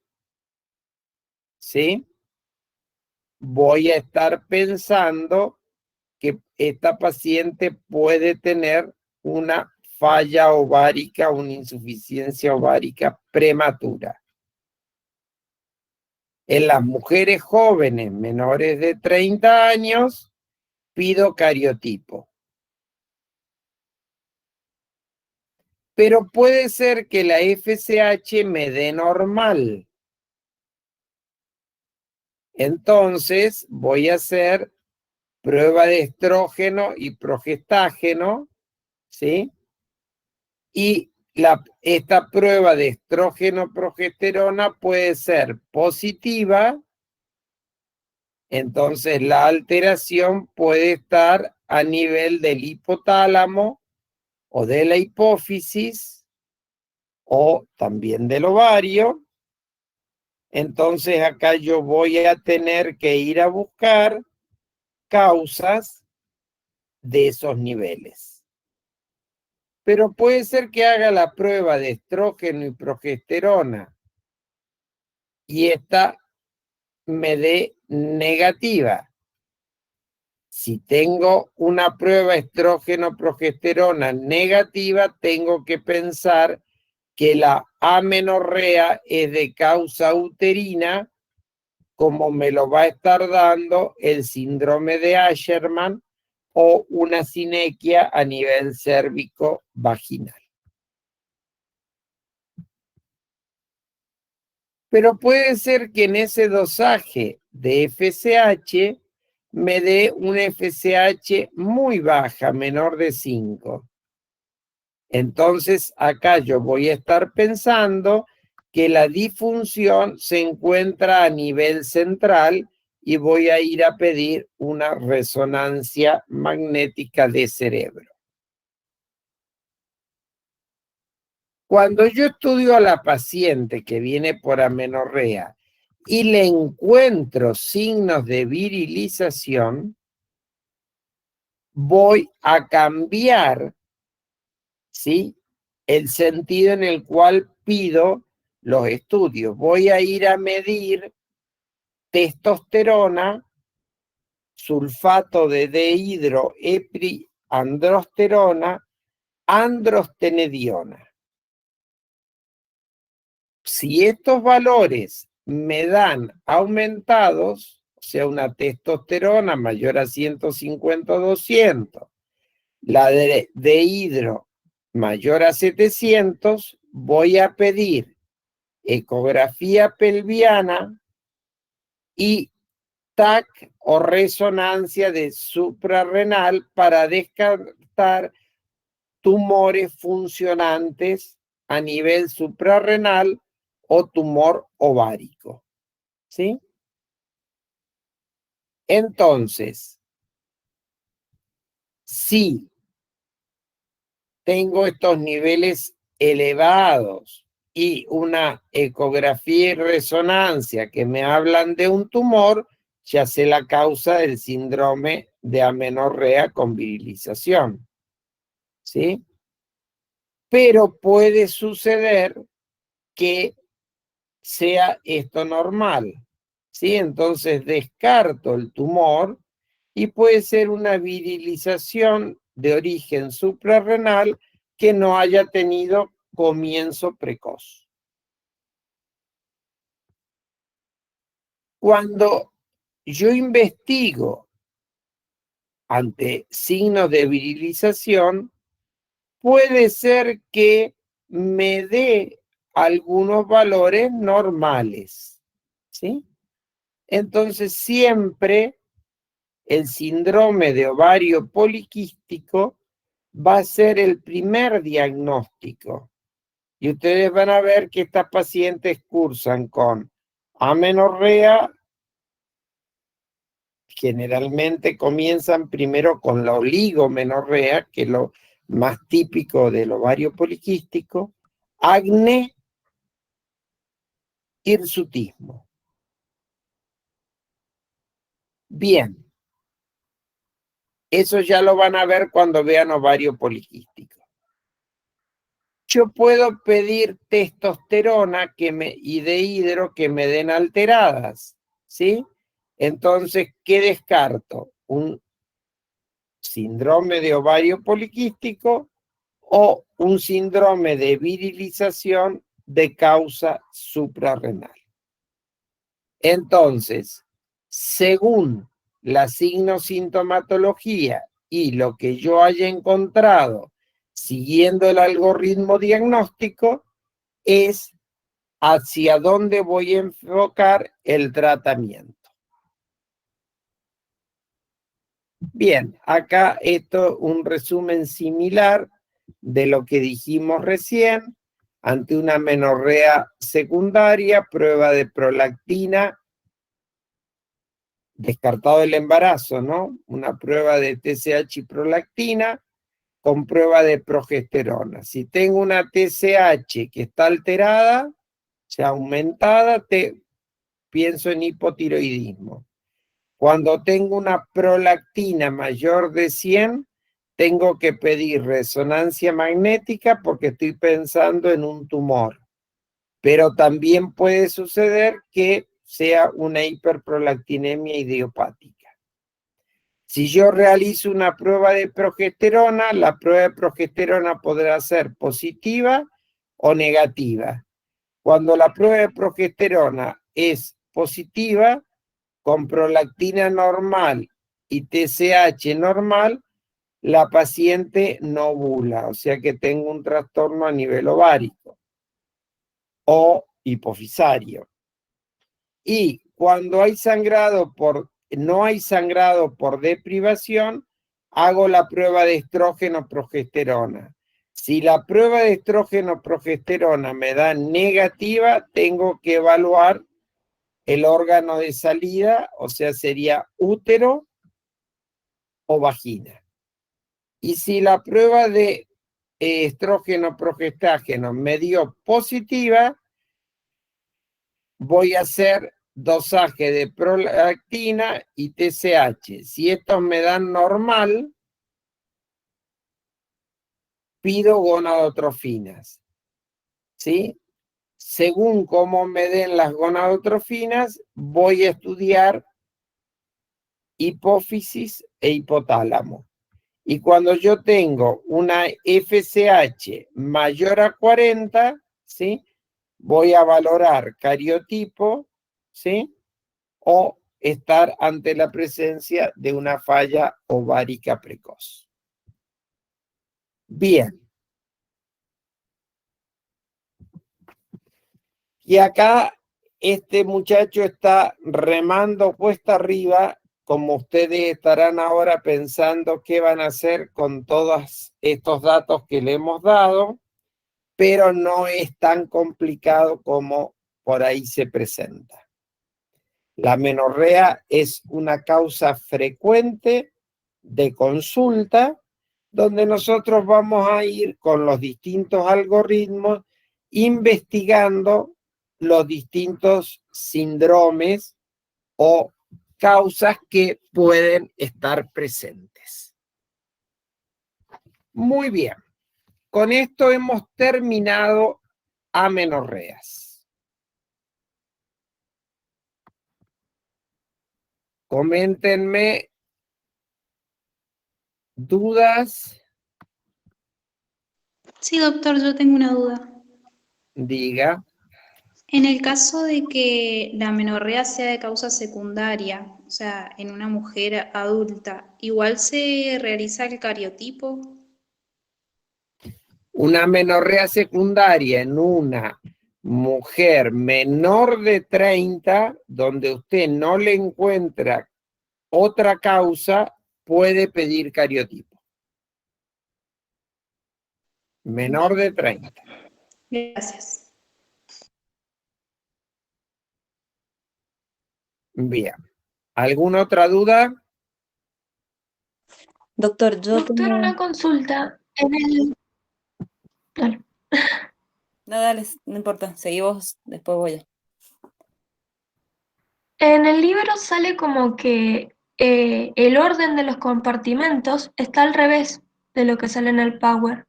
¿sí? voy a estar pensando que esta paciente puede tener una falla ovárica, una insuficiencia ovárica prematura. En las mujeres jóvenes menores de 30 años, pido cariotipo. Pero puede ser que la FSH me dé normal. Entonces voy a hacer prueba de estrógeno y progestágeno, ¿sí? Y esta prueba de estrógeno-progesterona puede ser positiva, entonces la alteración puede estar a nivel del hipotálamo o de la hipófisis o también del ovario. Entonces acá yo voy a tener que ir a buscar causas de esos niveles. Pero puede ser que haga la prueba de estrógeno y progesterona y esta me dé negativa. Si tengo una prueba estrógeno-progesterona negativa, tengo que pensar que la amenorrea es de causa uterina, como me lo va a estar dando el síndrome de Asherman o una sinequia a nivel cérvico-vaginal. Pero puede ser que en ese dosaje de FSH me dé una FSH muy baja, menor de 5. Entonces acá yo voy a estar pensando que la disfunción se encuentra a nivel central y voy a ir a pedir una resonancia magnética de cerebro. Cuando yo estudio a la paciente que viene por amenorrea y le encuentro signos de virilización, voy a cambiar, ¿sí?, el sentido en el cual pido los estudios. Voy a ir a medir testosterona, sulfato de dehidroepiandrosterona, androstenediona. Si estos valores me dan aumentados, o sea, una testosterona mayor a 150 o 200, la de dehidro mayor a 700, voy a pedir ecografía pelviana y TAC o resonancia de suprarrenal para descartar tumores funcionantes a nivel suprarrenal o tumor ovárico, ¿sí? Entonces, si tengo estos niveles elevados y una ecografía y resonancia que me hablan de un tumor, ya sé la causa del síndrome de amenorrea con virilización, ¿sí? Pero puede suceder que sea esto normal, ¿sí? Entonces descarto el tumor y puede ser una virilización de origen suprarrenal que no haya tenido comienzo precoz. Cuando yo investigo ante signos de virilización, puede ser que me dé algunos valores normales, ¿sí? Entonces siempre el síndrome de ovario poliquístico va a ser el primer diagnóstico. Y ustedes van a ver que estas pacientes cursan con amenorrea, generalmente comienzan primero con la oligomenorrea, que es lo más típico del ovario poliquístico, acné, hirsutismo. Bien, eso ya lo van a ver cuando vean ovario poliquístico. Yo puedo pedir testosterona y dehidro que me den alteradas, ¿sí? Entonces, ¿qué descarto? Un síndrome de ovario poliquístico o un síndrome de virilización de causa suprarrenal. Entonces, según la signosintomatología y lo que yo haya encontrado siguiendo el algoritmo diagnóstico, es hacia dónde voy a enfocar el tratamiento. Bien, acá esto es un resumen similar de lo que dijimos recién. Ante una amenorrea secundaria, prueba de prolactina, descartado el embarazo, ¿no? Una prueba de TSH y prolactina con prueba de progesterona. Si tengo una TSH que está alterada, o sea, aumentada, pienso en hipotiroidismo. Cuando tengo una prolactina mayor de 100, tengo que pedir resonancia magnética porque estoy pensando en un tumor. Pero también puede suceder que sea una hiperprolactinemia idiopática. Si yo realizo una prueba de progesterona, la prueba de progesterona podrá ser positiva o negativa. Cuando la prueba de progesterona es positiva, con prolactina normal y TSH normal, la paciente no ovula, o sea que tengo un trastorno a nivel ovárico o hipofisario. Y cuando hay sangrado no hay sangrado por deprivación, hago la prueba de estrógeno-progesterona. Si la prueba de estrógeno-progesterona me da negativa, tengo que evaluar el órgano de salida, o sea, sería útero o vagina. Y si la prueba de estrógeno-progestágeno me dio positiva, voy a hacer dosaje de prolactina y TSH. Si estos me dan normal, pido gonadotrofinas. ¿Sí? Según cómo me den las gonadotrofinas, voy a estudiar hipófisis e hipotálamo. Y cuando yo tengo una FSH mayor a 40, ¿sí? Voy a valorar cariotipo, ¿sí? O estar ante la presencia de una falla ovárica precoz. Bien. Y acá este muchacho está remando cuesta arriba, como ustedes estarán ahora pensando qué van a hacer con todos estos datos que le hemos dado, pero no es tan complicado como por ahí se presenta. La amenorrea es una causa frecuente de consulta donde nosotros vamos a ir con los distintos algoritmos investigando los distintos síndromes o causas que pueden estar presentes. Muy bien, con esto hemos terminado amenorreas. Coméntenme dudas. Sí, doctor, yo tengo una duda. Diga. En el caso de que la amenorrea sea de causa secundaria, o sea, en una mujer adulta, ¿igual se realiza el cariotipo? Una amenorrea secundaria en una mujer menor de 30, donde usted no le encuentra otra causa, puede pedir cariotipo. Menor de 30. Gracias. Bien. ¿Alguna otra duda? Doctor, yo Doctor, tengo... una consulta. Dale. No, dale, no importa, seguí vos, después voy yo. En el libro sale como que el orden de los compartimentos está al revés de lo que sale en el Power.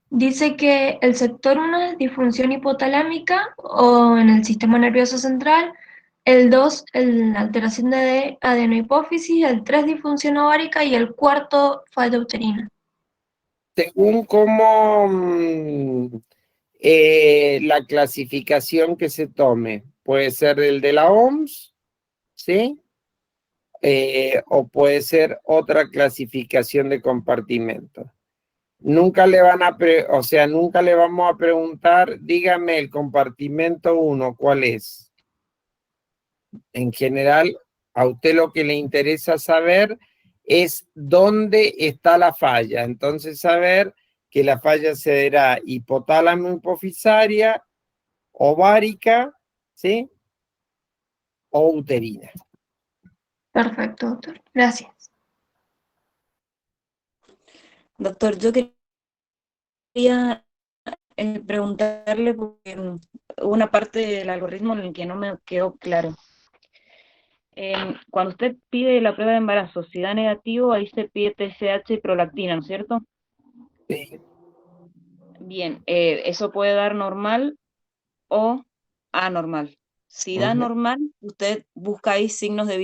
Dice que el sector 1 es disfunción hipotalámica o en el sistema nervioso central, el 2, la alteración de adenohipófisis, el 3, disfunción ovárica y el 4, falla uterina. Según cómo la clasificación que se tome, puede ser el de la OMS, ¿sí? O puede ser otra clasificación de compartimentos. Nunca le van a, nunca le vamos a preguntar, dígame el compartimento 1, ¿cuál es? En general, a usted lo que le interesa saber es dónde está la falla. Entonces, saber que la falla será hipotálamo hipofisaria, ovárica, ¿sí? O uterina. Perfecto, doctor. Gracias. Doctor, yo quería preguntarle, porque hubo una parte del algoritmo en el que no me quedó claro. Cuando usted pide la prueba de embarazo, si da negativo, ahí se pide TSH y prolactina, ¿no es cierto? Sí. Bien, eso puede dar normal o anormal. Si da normal, usted busca ahí signos de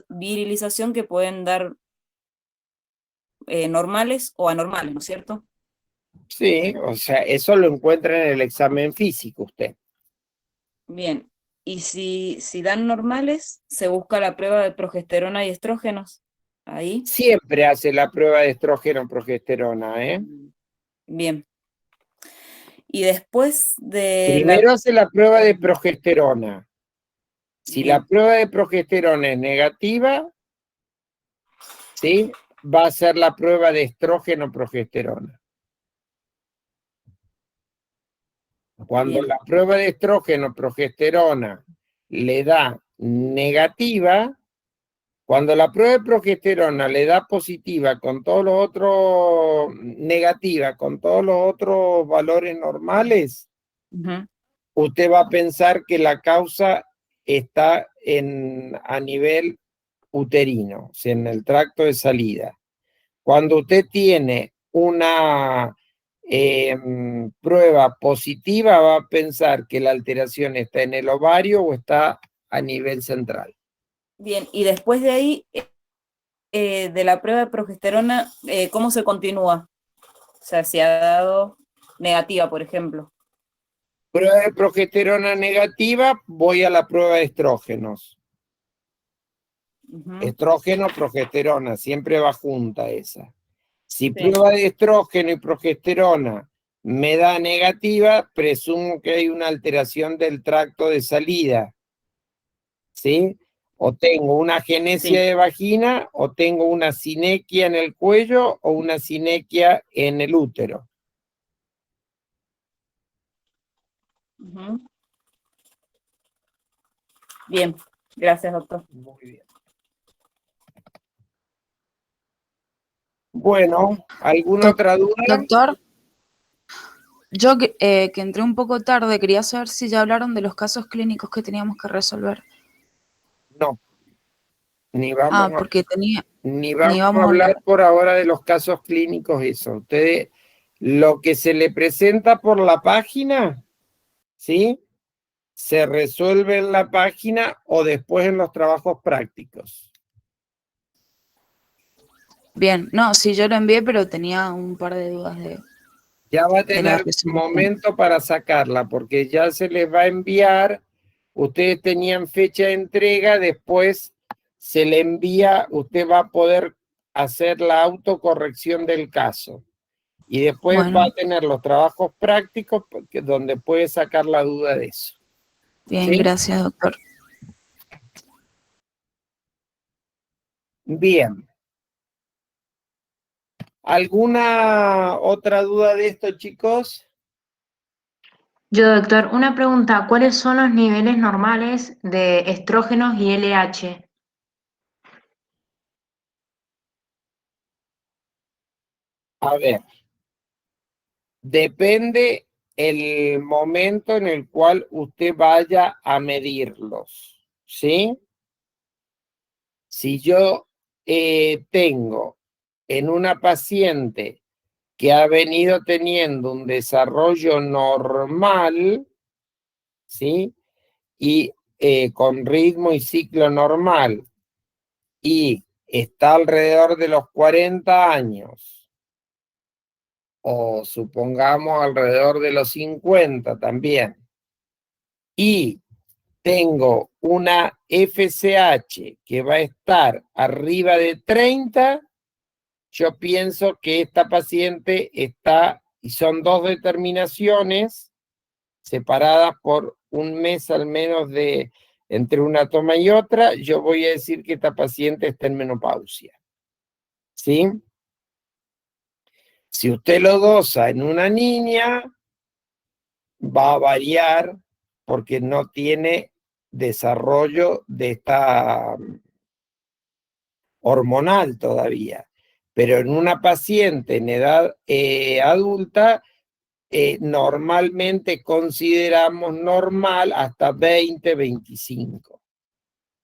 virilización que pueden dar normales o anormales, ¿no es cierto? Sí, o sea, eso lo encuentra en el examen físico usted. Bien, y si dan normales, se busca la prueba de progesterona y estrógenos. Ahí. Siempre hace la prueba de estrógeno progesterona, ¿eh? Bien. Y después de Primero hace la prueba de progesterona. Si la prueba de progesterona es negativa, ¿sí? Va a ser la prueba de estrógeno progesterona. Cuando la prueba de estrógeno progesterona le da negativa, cuando la prueba de progesterona le da positiva con todos los otros, negativa con todos los otros valores normales, usted va a pensar que la causa está a nivel uterino, o sea, en el tracto de salida. Cuando usted tiene una prueba positiva, va a pensar que la alteración está en el ovario o está a nivel central. Bien, y después de ahí, de la prueba de progesterona, ¿cómo se continúa? O sea, si ha dado negativa, por ejemplo. Prueba de progesterona negativa, voy a la prueba de estrógenos. Estrógeno, progesterona, siempre va junta esa. Si prueba de estrógeno y progesterona me da negativa, presumo que hay una alteración del tracto de salida. ¿Sí? O tengo una agenesia de vagina, o tengo una sinequia en el cuello, o una sinequia en el útero. Bien, gracias, doctor. Muy bien. Bueno, ¿alguna otra duda? Doctor, yo que entré un poco tarde, quería saber si ya hablaron de los casos clínicos que teníamos que resolver. No. Ni vamos, porque ni vamos a hablar por ahora de los casos clínicos, eso. Ustedes, lo que se le presenta por la página, ¿sí? Se resuelve en la página o después en los trabajos prácticos. Bien, no, sí, yo lo envié, pero tenía un par de dudas de... Ya va a tener momento para sacarla, porque ya se les va a enviar. Ustedes tenían fecha de entrega, después se le envía, usted va a poder hacer la autocorrección del caso. Y después va a tener los trabajos prácticos donde puede sacar la duda de eso. Bien, ¿sí? Gracias, doctor. Bien. ¿Alguna otra duda de esto, chicos? Yo, doctor, una pregunta. ¿Cuáles son los niveles normales de estrógenos y LH? A ver. Depende el momento en el cual usted vaya a medirlos, ¿sí? Si yo tengo en una paciente que ha venido teniendo un desarrollo normal, ¿sí? Y con ritmo y ciclo normal y está alrededor de los 40 años, o supongamos alrededor de los 50 también, y tengo una FSH que va a estar arriba de 30, yo pienso que esta paciente está, y son dos determinaciones separadas por un mes al menos de entre una toma y otra, yo voy a decir que esta paciente está en menopausia. ¿Sí? Si usted lo dosa en una niña, va a variar porque no tiene desarrollo de esta hormonal todavía. Pero en una paciente en edad adulta, normalmente consideramos normal hasta 20, 25,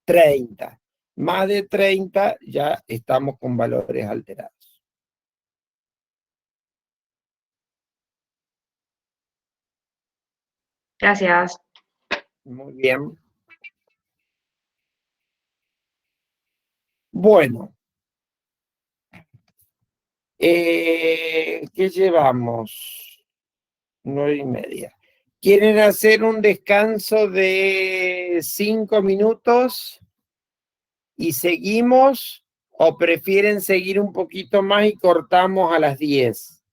30. Más de 30 ya estamos con valores alterados. Gracias. Muy bien. Bueno. ¿Qué llevamos? 9:30. ¿Quieren hacer un descanso de 5 minutos y seguimos? ¿O prefieren seguir un poquito más y cortamos a las 10?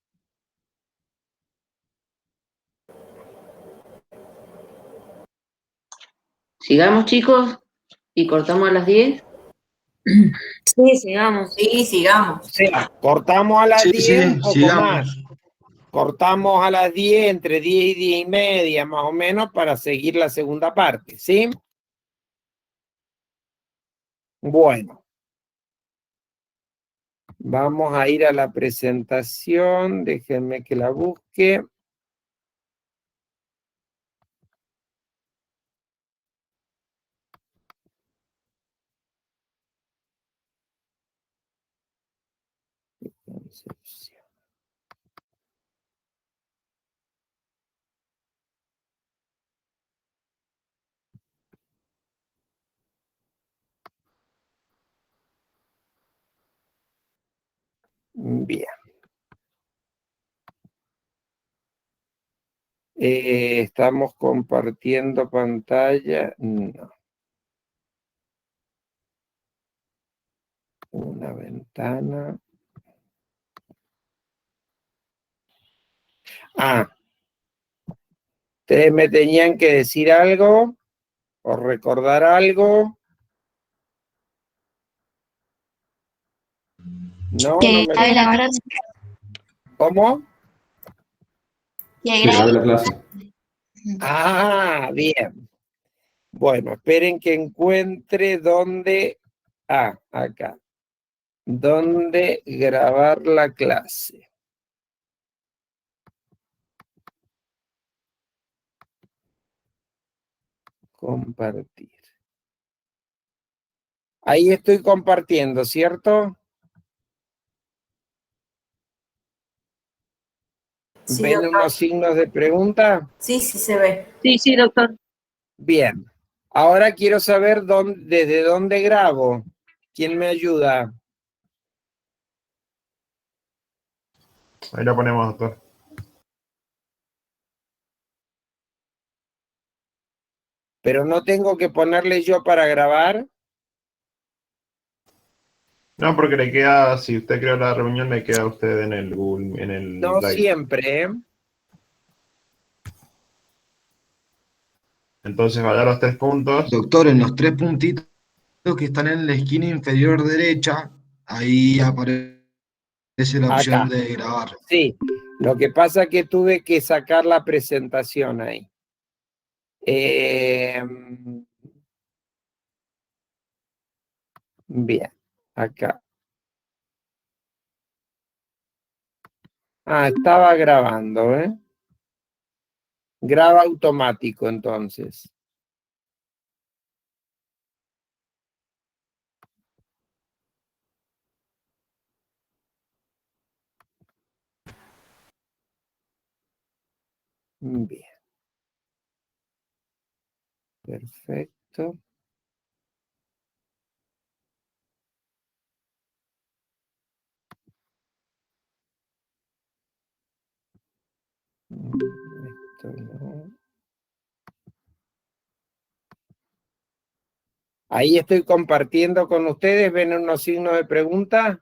Sigamos, chicos, y cortamos a las 10. Sí, sigamos. Sí, sigamos. O sea, cortamos a las 10 un poco sigamos. más. Cortamos a las 10, entre 10 y 10:30 más o menos, para seguir la segunda parte, ¿sí? Bueno. Vamos a ir a la presentación, déjenme que la busque. Bien. Estamos compartiendo pantalla. No. Una ventana. Ustedes me tenían que decir algo o recordar algo. No, Que no me... grabe la clase. ¿Cómo? Que Que grabe grabe. la clase. Bien. Bueno, esperen que encuentre dónde... acá. ¿Dónde grabar la clase? Compartir. Ahí estoy compartiendo, ¿cierto? Sí, ¿Ven doctor. unos signos de pregunta? Sí, sí se ve. Sí, doctor. Bien. Ahora quiero saber desde dónde grabo. ¿Quién me ayuda? Ahí la ponemos, doctor. Pero no tengo que ponerle yo para grabar. No, porque le queda, si usted creó la reunión, le queda a usted en el Google, en el No Drive. siempre, ¿eh? Entonces vaya a los 3 puntos. Doctor, en los 3 puntitos que están en la esquina inferior derecha, ahí aparece la opción Acá. de grabar. Sí. Lo que pasa es que tuve que sacar la presentación ahí. Bien. Acá. Estaba grabando, ¿eh? Graba automático, entonces. Bien. Perfecto. Esto. Esto no. Ahí estoy compartiendo con ustedes. ¿Ven unos signos de pregunta?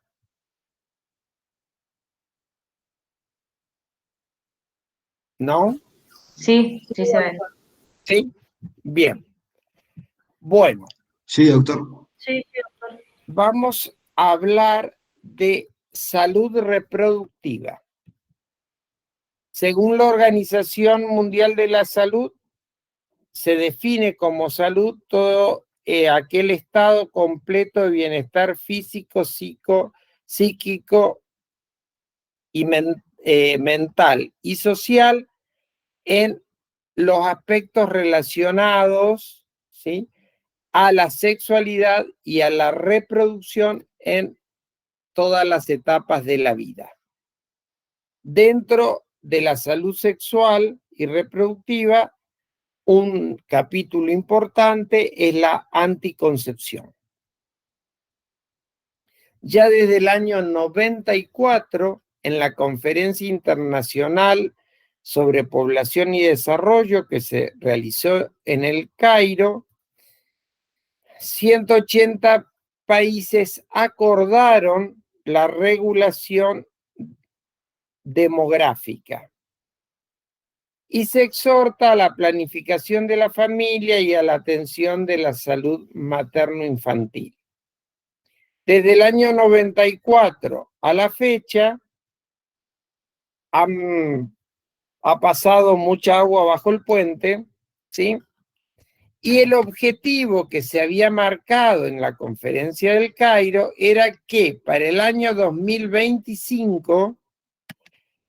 ¿No? Sí, sí se ve. ¿Sí? Bien. Bueno. Sí, doctor. Sí, doctor. Vamos a hablar de salud reproductiva. Según la Organización Mundial de la Salud, se define como salud todo aquel estado completo de bienestar físico, psíquico y mental y social en los aspectos relacionados, ¿sí?, a la sexualidad y a la reproducción en todas las etapas de la vida. Dentro de la salud sexual y reproductiva, un capítulo importante es la anticoncepción. Ya desde el año 94, en la Conferencia Internacional sobre Población y Desarrollo que se realizó en El Cairo, 180 países acordaron la regulación demográfica y se exhorta a la planificación de la familia y a la atención de la salud materno-infantil. Desde el año 94 a la fecha ha pasado mucha agua bajo el puente, ¿sí? Y el objetivo que se había marcado en la Conferencia del Cairo era que para el año 2025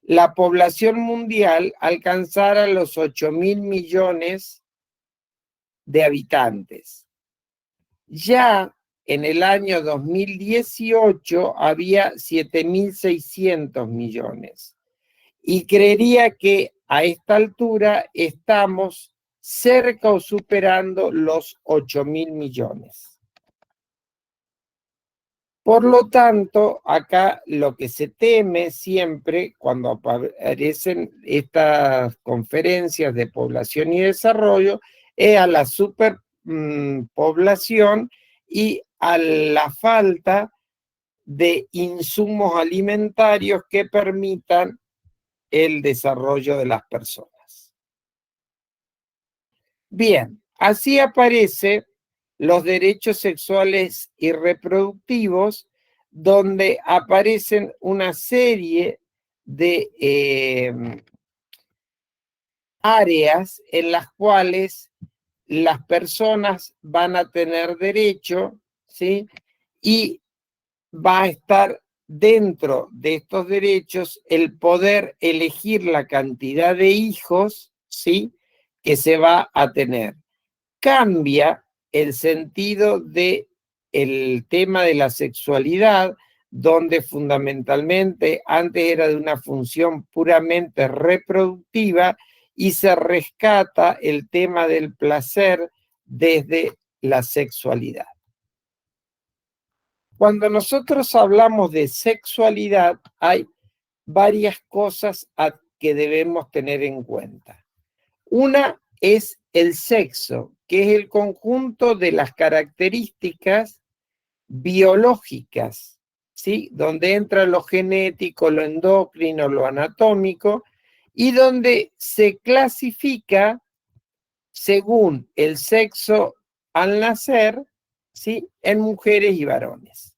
la población mundial alcanzara los 8.000 millones de habitantes. Ya en el año 2018 había 7.600 millones. Y creería que a esta altura estamos cerca o superando los 8.000 millones. Por lo tanto, acá lo que se teme siempre cuando aparecen estas conferencias de población y desarrollo es a la superpoblación y a la falta de insumos alimentarios que permitan el desarrollo de las personas. Bien, así aparece los derechos sexuales y reproductivos, donde aparecen una serie de áreas en las cuales las personas van a tener derecho, ¿sí? Y va a estar dentro de estos derechos el poder elegir la cantidad de hijos, ¿sí?, que se va a tener. Cambia el sentido del tema de la sexualidad, donde fundamentalmente antes era de una función puramente reproductiva y se rescata el tema del placer desde la sexualidad. Cuando nosotros hablamos de sexualidad, hay varias cosas que debemos tener en cuenta. Una es el sexo, que es el conjunto de las características biológicas, ¿sí?, donde entra lo genético, lo endocrino, lo anatómico, y donde se clasifica según el sexo al nacer, ¿sí?, en mujeres y varones.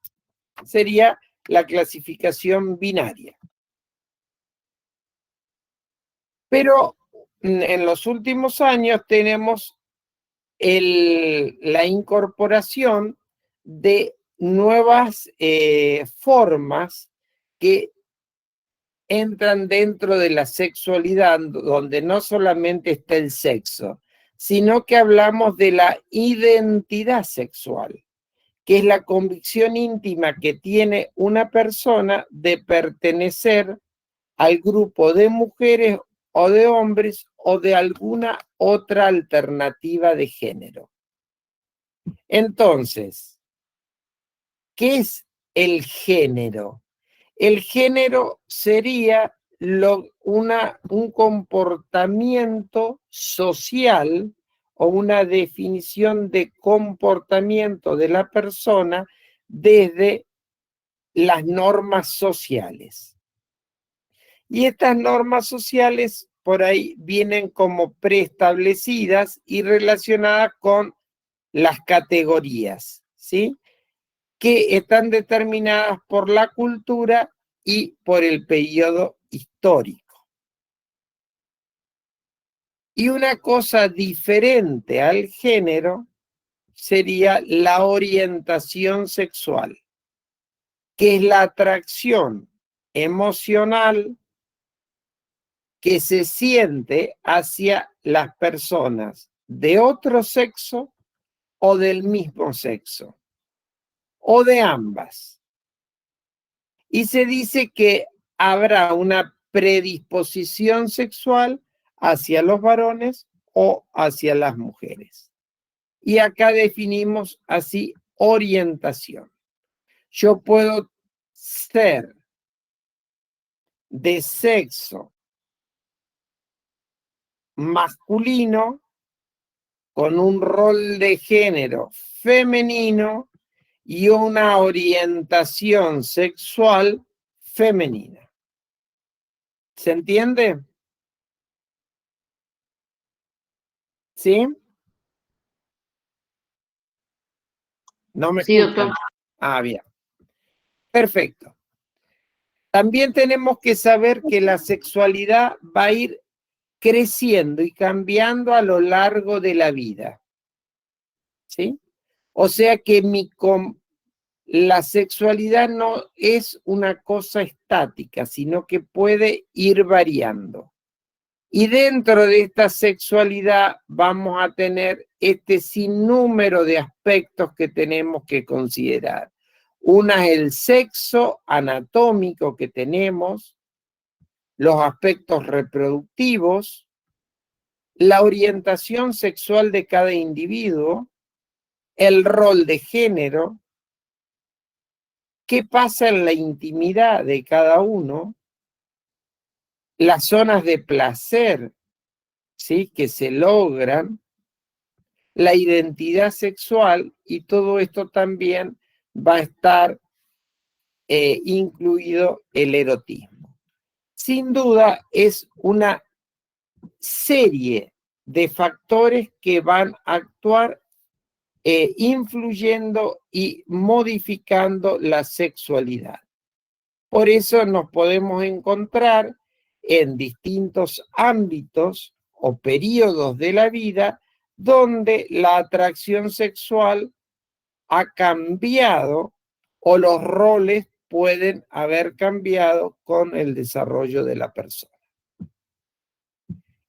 Sería la clasificación binaria. Pero en los últimos años tenemos la incorporación de nuevas formas que entran dentro de la sexualidad, donde no solamente está el sexo, sino que hablamos de la identidad sexual, que es la convicción íntima que tiene una persona de pertenecer al grupo de mujeres o de hombres o de alguna otra alternativa de género. Entonces, ¿qué es el género? El género sería un comportamiento social o una definición de comportamiento de la persona desde las normas sociales. Y estas normas sociales por ahí vienen como preestablecidas y relacionadas con las categorías, ¿sí? Que están determinadas por la cultura y por el periodo histórico. Y una cosa diferente al género sería la orientación sexual, que es la atracción emocional que se siente hacia las personas de otro sexo o del mismo sexo, o de ambas. Y se dice que habrá una predisposición sexual hacia los varones o hacia las mujeres. Y acá definimos así orientación. Yo puedo ser de sexo masculino con un rol de género femenino y una orientación sexual femenina. ¿Se entiende? ¿Sí? ¿No me Sí, escuchan? doctor. Ah, bien. Perfecto. También tenemos que saber que la sexualidad va a ir creciendo y cambiando a lo largo de la vida. ¿Sí? O sea que la sexualidad no es una cosa estática, sino que puede ir variando. Y dentro de esta sexualidad vamos a tener este sinnúmero de aspectos que tenemos que considerar. Una es el sexo anatómico que tenemos, los aspectos reproductivos, la orientación sexual de cada individuo, el rol de género, qué pasa en la intimidad de cada uno, las zonas de placer, ¿sí?, que se logran, la identidad sexual, y todo esto también va a estar incluido el erotismo. Sin duda es una serie de factores que van a actuar influyendo y modificando la sexualidad. Por eso nos podemos encontrar en distintos ámbitos o periodos de la vida donde la atracción sexual ha cambiado o los roles pueden haber cambiado con el desarrollo de la persona.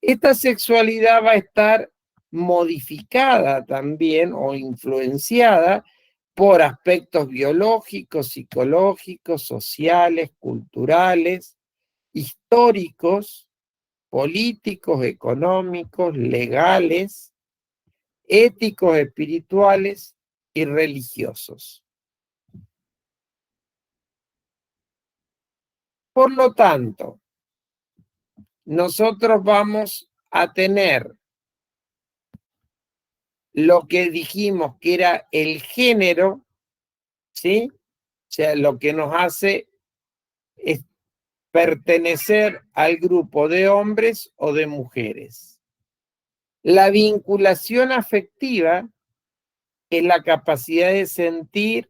Esta sexualidad va a estar modificada también o influenciada por aspectos biológicos, psicológicos, sociales, culturales, históricos, políticos, económicos, legales, éticos, espirituales y religiosos. Por lo tanto, nosotros vamos a tener lo que dijimos que era el género, ¿sí? O sea, lo que nos hace es pertenecer al grupo de hombres o de mujeres. La vinculación afectiva es la capacidad de sentir,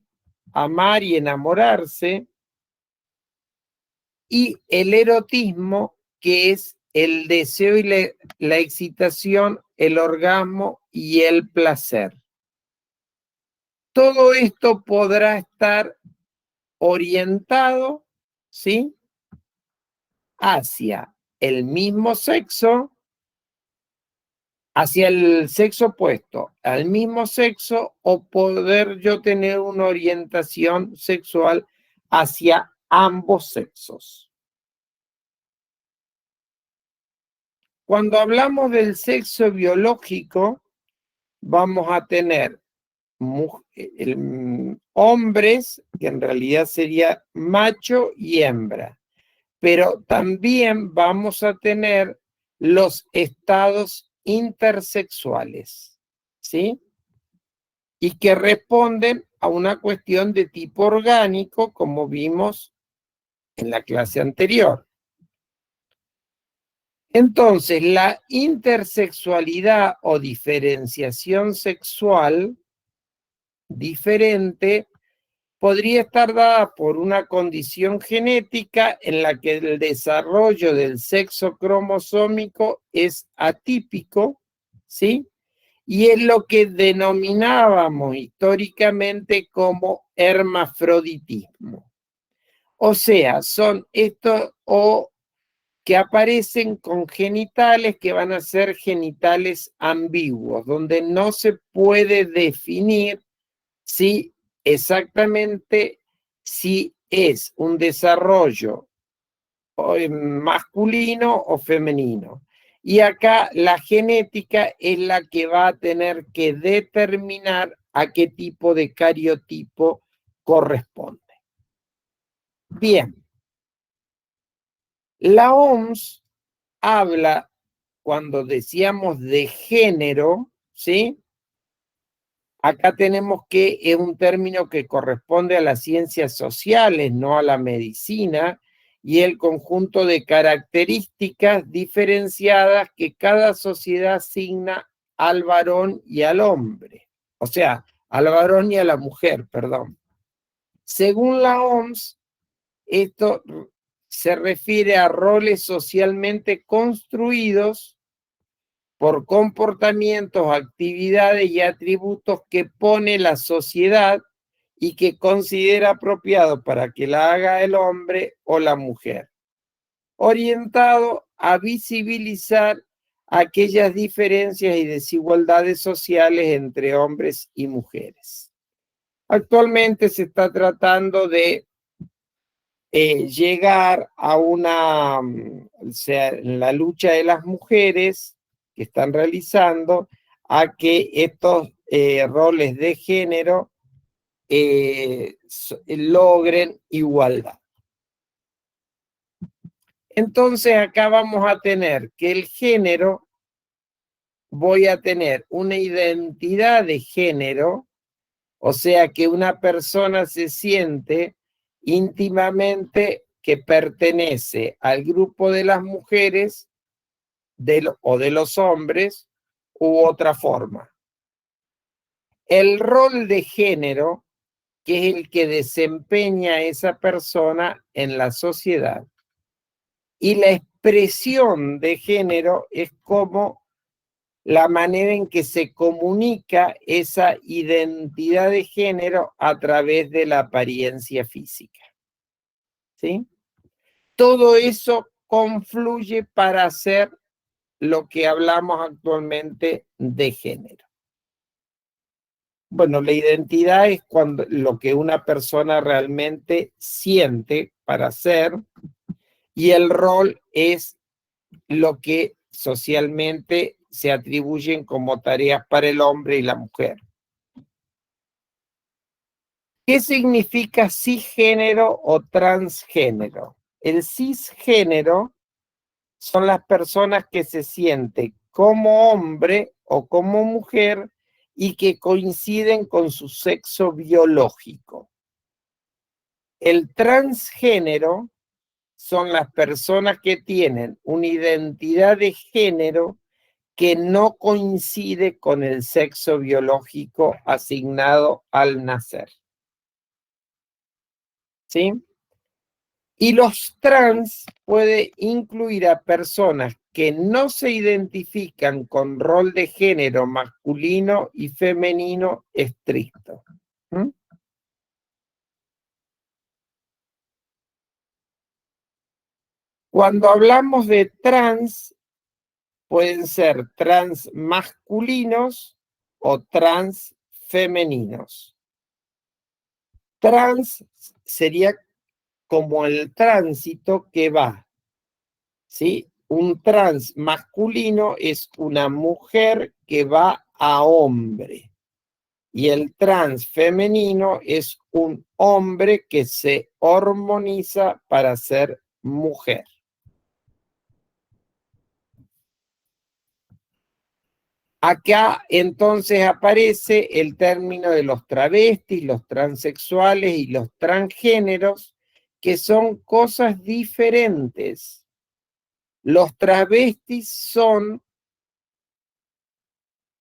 amar y enamorarse, y el erotismo, que es el deseo y la excitación, el orgasmo y el placer. Todo esto podrá estar orientado, ¿sí?, hacia el mismo sexo, hacia el sexo opuesto, al mismo sexo, o poder yo tener una orientación sexual hacia ambos sexos. Cuando hablamos del sexo biológico, vamos a tener hombres, que en realidad sería macho y hembra. Pero también vamos a tener los estados intersexuales, ¿sí? Y que responden a una cuestión de tipo orgánico, como vimos en la clase anterior. Entonces, la intersexualidad o diferenciación sexual diferente podría estar dada por una condición genética en la que el desarrollo del sexo cromosómico es atípico, ¿sí? Y es lo que denominábamos históricamente como hermafroditismo. O sea, son estos o que aparecen con genitales que van a ser genitales ambiguos, donde no se puede definir si exactamente si es un desarrollo masculino o femenino. Y acá la genética es la que va a tener que determinar a qué tipo de cariotipo corresponde. Bien. La OMS habla, cuando decíamos de género, ¿sí? Acá tenemos que es un término que corresponde a las ciencias sociales, no a la medicina, y el conjunto de características diferenciadas que cada sociedad asigna al varón y al hombre. O sea, al varón y a la mujer, perdón. Según la OMS, esto se refiere a roles socialmente construidos por comportamientos, actividades y atributos que pone la sociedad y que considera apropiado para que la haga el hombre o la mujer, orientado a visibilizar aquellas diferencias y desigualdades sociales entre hombres y mujeres. Actualmente se está tratando de llegar a una, o sea, en la lucha de las mujeres que están realizando, a que estos roles de género logren igualdad. Entonces acá vamos a tener que el género, voy a tener una identidad de género, o sea que una persona se siente íntimamente que pertenece al grupo de las mujeres o de los hombres u otra forma. El rol de género, que es el que desempeña esa persona en la sociedad. Y la expresión de género es como la manera en que se comunica esa identidad de género a través de la apariencia física. ¿Sí? Todo eso confluye para hacer lo que hablamos actualmente de género. Bueno, la identidad es cuando lo que una persona realmente siente para ser, y el rol es lo que socialmente se atribuyen como tareas para el hombre y la mujer. ¿Qué significa cisgénero o transgénero? El cisgénero son las personas que se sienten como hombre o como mujer y que coinciden con su sexo biológico. El transgénero son las personas que tienen una identidad de género que no coincide con el sexo biológico asignado al nacer. ¿Sí? Y los trans puede incluir a personas que no se identifican con rol de género masculino y femenino estricto. ¿Mm? Cuando hablamos de trans, pueden ser trans masculinos o trans femeninos. Trans sería como el tránsito que va, ¿sí? Un trans masculino es una mujer que va a hombre Y el trans femenino es un hombre que se hormoniza para ser mujer. Acá entonces aparece el término de los travestis, los transexuales y los transgéneros, que son cosas diferentes. Los travestis son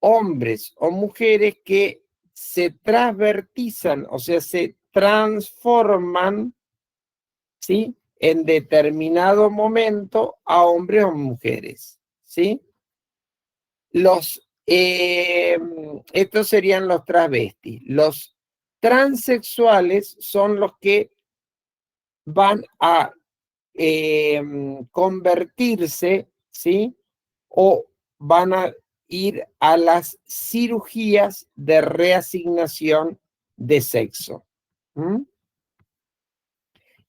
hombres o mujeres que se transvertizan, o sea, se transforman, ¿sí?, en determinado momento a hombres o mujeres, ¿sí? Estos serían los travestis. Los transexuales son los que van a convertirse, ¿sí?, o van a ir a las cirugías de reasignación de sexo.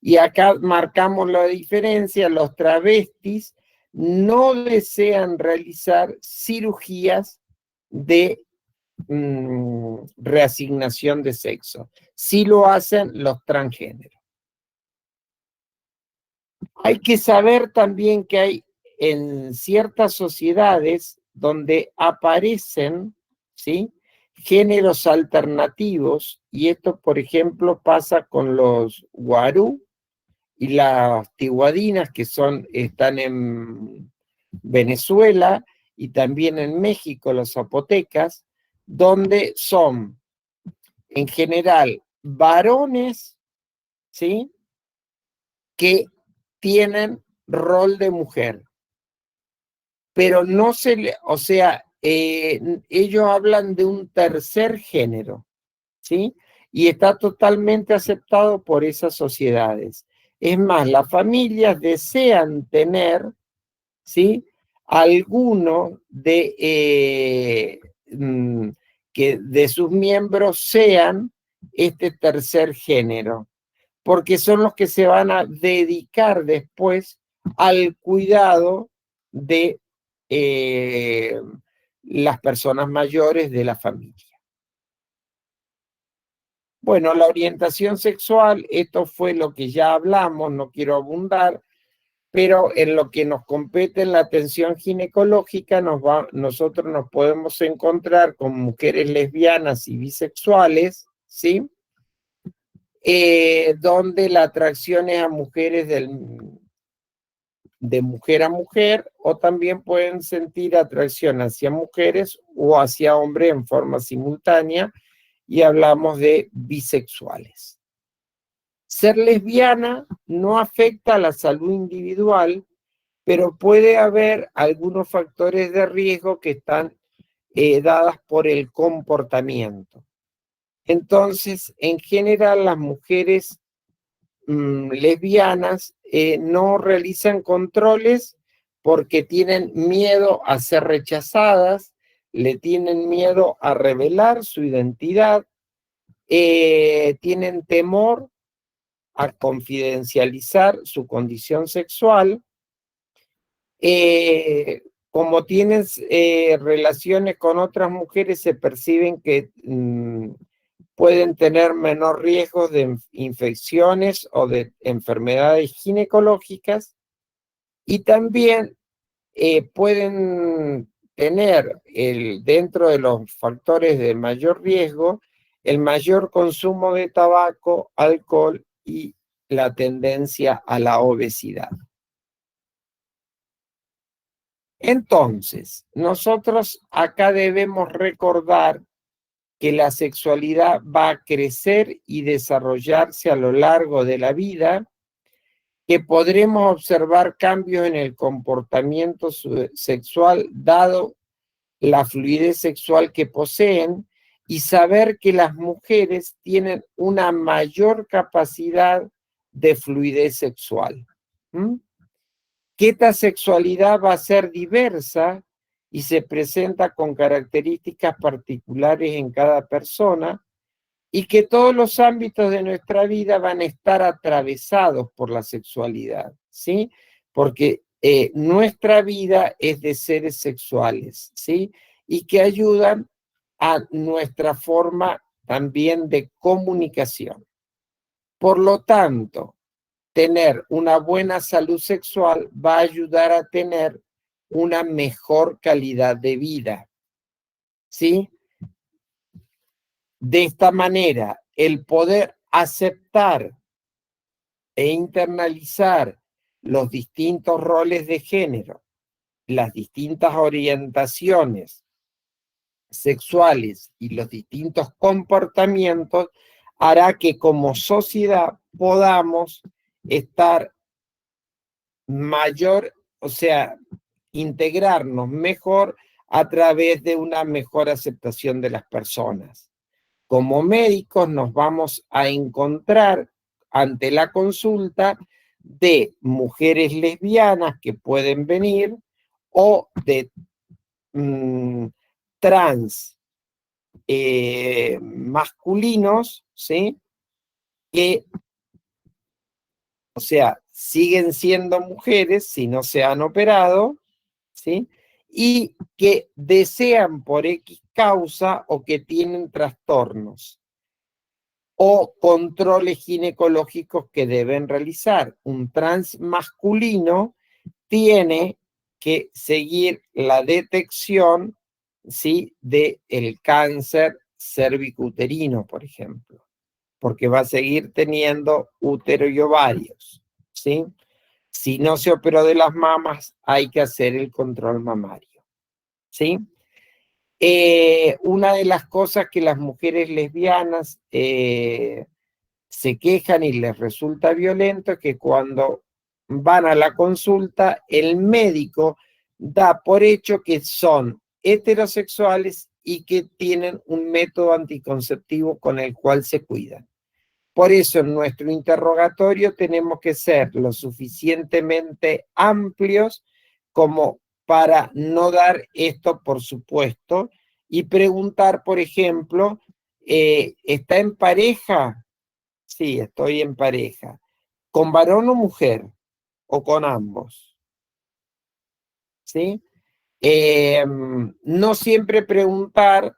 Y acá marcamos la diferencia: los travestis no desean realizar cirugías de reasignación de sexo. Sí lo hacen los transgéneros. Hay que saber también que hay en ciertas sociedades donde aparecen, ¿sí?, géneros alternativos, y esto, por ejemplo, pasa con los guarú y las tiguadinas, que están en Venezuela y también en México, los zapotecas, donde son en general varones, ¿sí?, que tienen rol de mujer, pero no se le, o sea, ellos hablan de un tercer género, ¿sí? Y está totalmente aceptado por esas sociedades. Es más, las familias desean tener, ¿sí?, alguno de que de sus miembros sean este tercer género, porque son los que se van a dedicar después al cuidado de las personas mayores de la familia. Bueno, la orientación sexual, esto fue lo que ya hablamos, no quiero abundar, pero en lo que nos compete en la atención ginecológica, nosotros nos podemos encontrar con mujeres lesbianas y bisexuales, ¿sí?, donde la atracción es a mujeres de mujer a mujer, o también pueden sentir atracción hacia mujeres o hacia hombres en forma simultánea, y hablamos de bisexuales. Ser lesbiana no afecta a la salud individual, pero puede haber algunos factores de riesgo que están dadas por el comportamiento. Entonces, en general, las mujeres lesbianas no realizan controles porque tienen miedo a ser rechazadas, le tienen miedo a revelar su identidad, tienen temor a confidencializar su condición sexual. Como tienen relaciones con otras mujeres, se perciben que pueden tener menor riesgo de infecciones o de enfermedades ginecológicas, y también pueden tener dentro de los factores de mayor riesgo el mayor consumo de tabaco, alcohol y la tendencia a la obesidad. Entonces, nosotros acá debemos recordar que la sexualidad va a crecer y desarrollarse a lo largo de la vida, que podremos observar cambios en el comportamiento sexual dado la fluidez sexual que poseen, y saber que las mujeres tienen una mayor capacidad de fluidez sexual. Que esta sexualidad va a ser diversa y se presenta con características particulares en cada persona, y que todos los ámbitos de nuestra vida van a estar atravesados por la sexualidad, ¿sí? Porque nuestra vida es de seres sexuales, ¿sí? Y que ayudan a nuestra forma también de comunicación. Por lo tanto, tener una buena salud sexual va a ayudar a tener una mejor calidad de vida, ¿sí? De esta manera, el poder aceptar e internalizar los distintos roles de género, las distintas orientaciones sexuales y los distintos comportamientos hará que como sociedad podamos estar mayor, o sea, integrarnos mejor a través de una mejor aceptación de las personas. Como médicos nos vamos a encontrar ante la consulta de mujeres lesbianas que pueden venir o de trans masculinos, ¿sí? Que, o sea, siguen siendo mujeres si no se han operado, ¿sí? Y que desean por X causa o que tienen trastornos o controles ginecológicos que deben realizar. Un trans masculino tiene que seguir la detección, ¿sí? del cáncer cervicuterino, por ejemplo, porque va a seguir teniendo útero y ovarios, ¿sí? Si no se operó de las mamas, hay que hacer el control mamario, ¿sí? Una de las cosas que las mujeres lesbianas se quejan y les resulta violento es que cuando van a la consulta, el médico da por hecho que son heterosexuales y que tienen un método anticonceptivo con el cual se cuidan. Por eso en nuestro interrogatorio tenemos que ser lo suficientemente amplios como para no dar esto por supuesto y preguntar, por ejemplo, ¿está en pareja? Sí, estoy en pareja. ¿Con varón o mujer? ¿O con ambos? ¿Sí? No siempre preguntar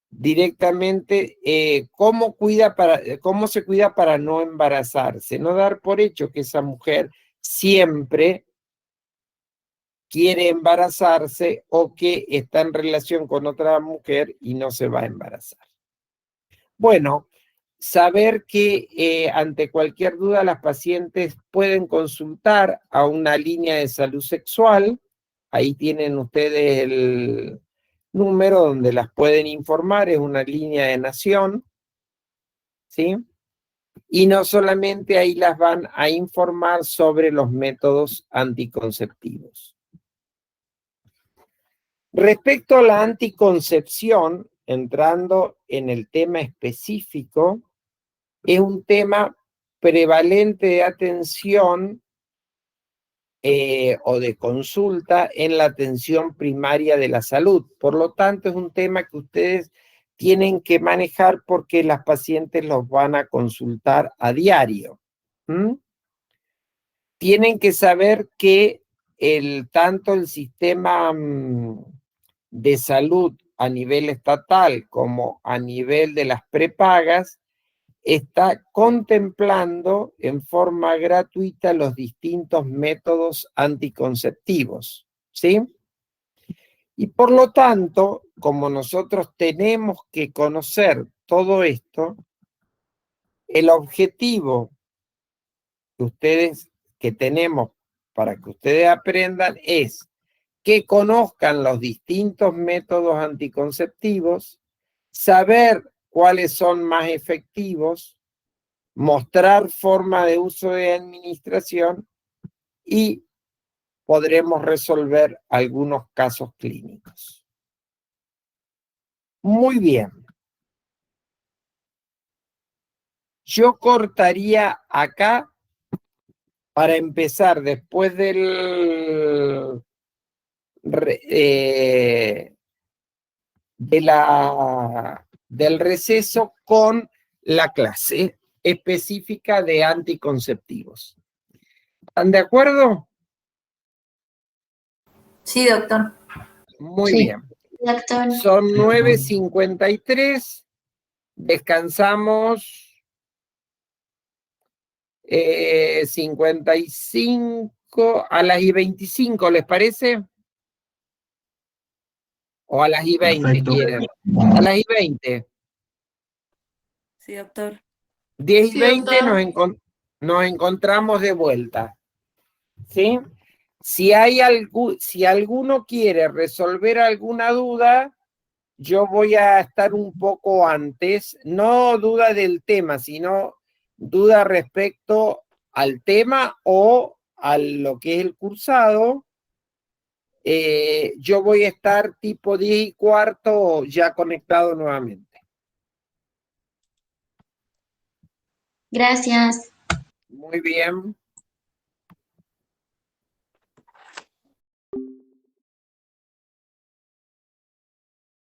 directamente cómo se cuida para no embarazarse, no dar por hecho que esa mujer siempre quiere embarazarse o que está en relación con otra mujer y no se va a embarazar. Bueno, saber que ante cualquier duda las pacientes pueden consultar a una línea de salud sexual, ahí tienen ustedes el número donde las pueden informar, es una línea de Nación, ¿sí? Y no solamente ahí las van a informar sobre los métodos anticonceptivos. Respecto a la anticoncepción, entrando en el tema específico, es un tema prevalente de atención o de consulta en la atención primaria de la salud. Por lo tanto, es un tema que ustedes tienen que manejar porque las pacientes los van a consultar a diario. Tienen que saber que tanto el sistema de salud a nivel estatal como a nivel de las prepagas está contemplando en forma gratuita los distintos métodos anticonceptivos, ¿sí? Y por lo tanto, como nosotros tenemos que conocer todo esto, el objetivo que tenemos para que ustedes aprendan es que conozcan los distintos métodos anticonceptivos, saber cuáles son más efectivos, mostrar forma de uso de administración y podremos resolver algunos casos clínicos. Muy bien. Yo cortaría acá para empezar después del receso con la clase específica de anticonceptivos. ¿Están de acuerdo? Sí, doctor. Muy Sí. bien. doctor. Son 9:53. Descansamos 55 a las y 25, ¿les parece? ¿O a las y 20 Perfecto. quieren? A las y 20. Sí, doctor. 10 y Sí, 20 doctor. nos encontramos de vuelta. ¿Sí? Si alguno quiere resolver alguna duda, yo voy a estar un poco antes, no duda del tema, sino duda respecto al tema o a lo que es el cursado. Yo voy a estar tipo 10:15 ya conectado nuevamente. Gracias. Muy bien.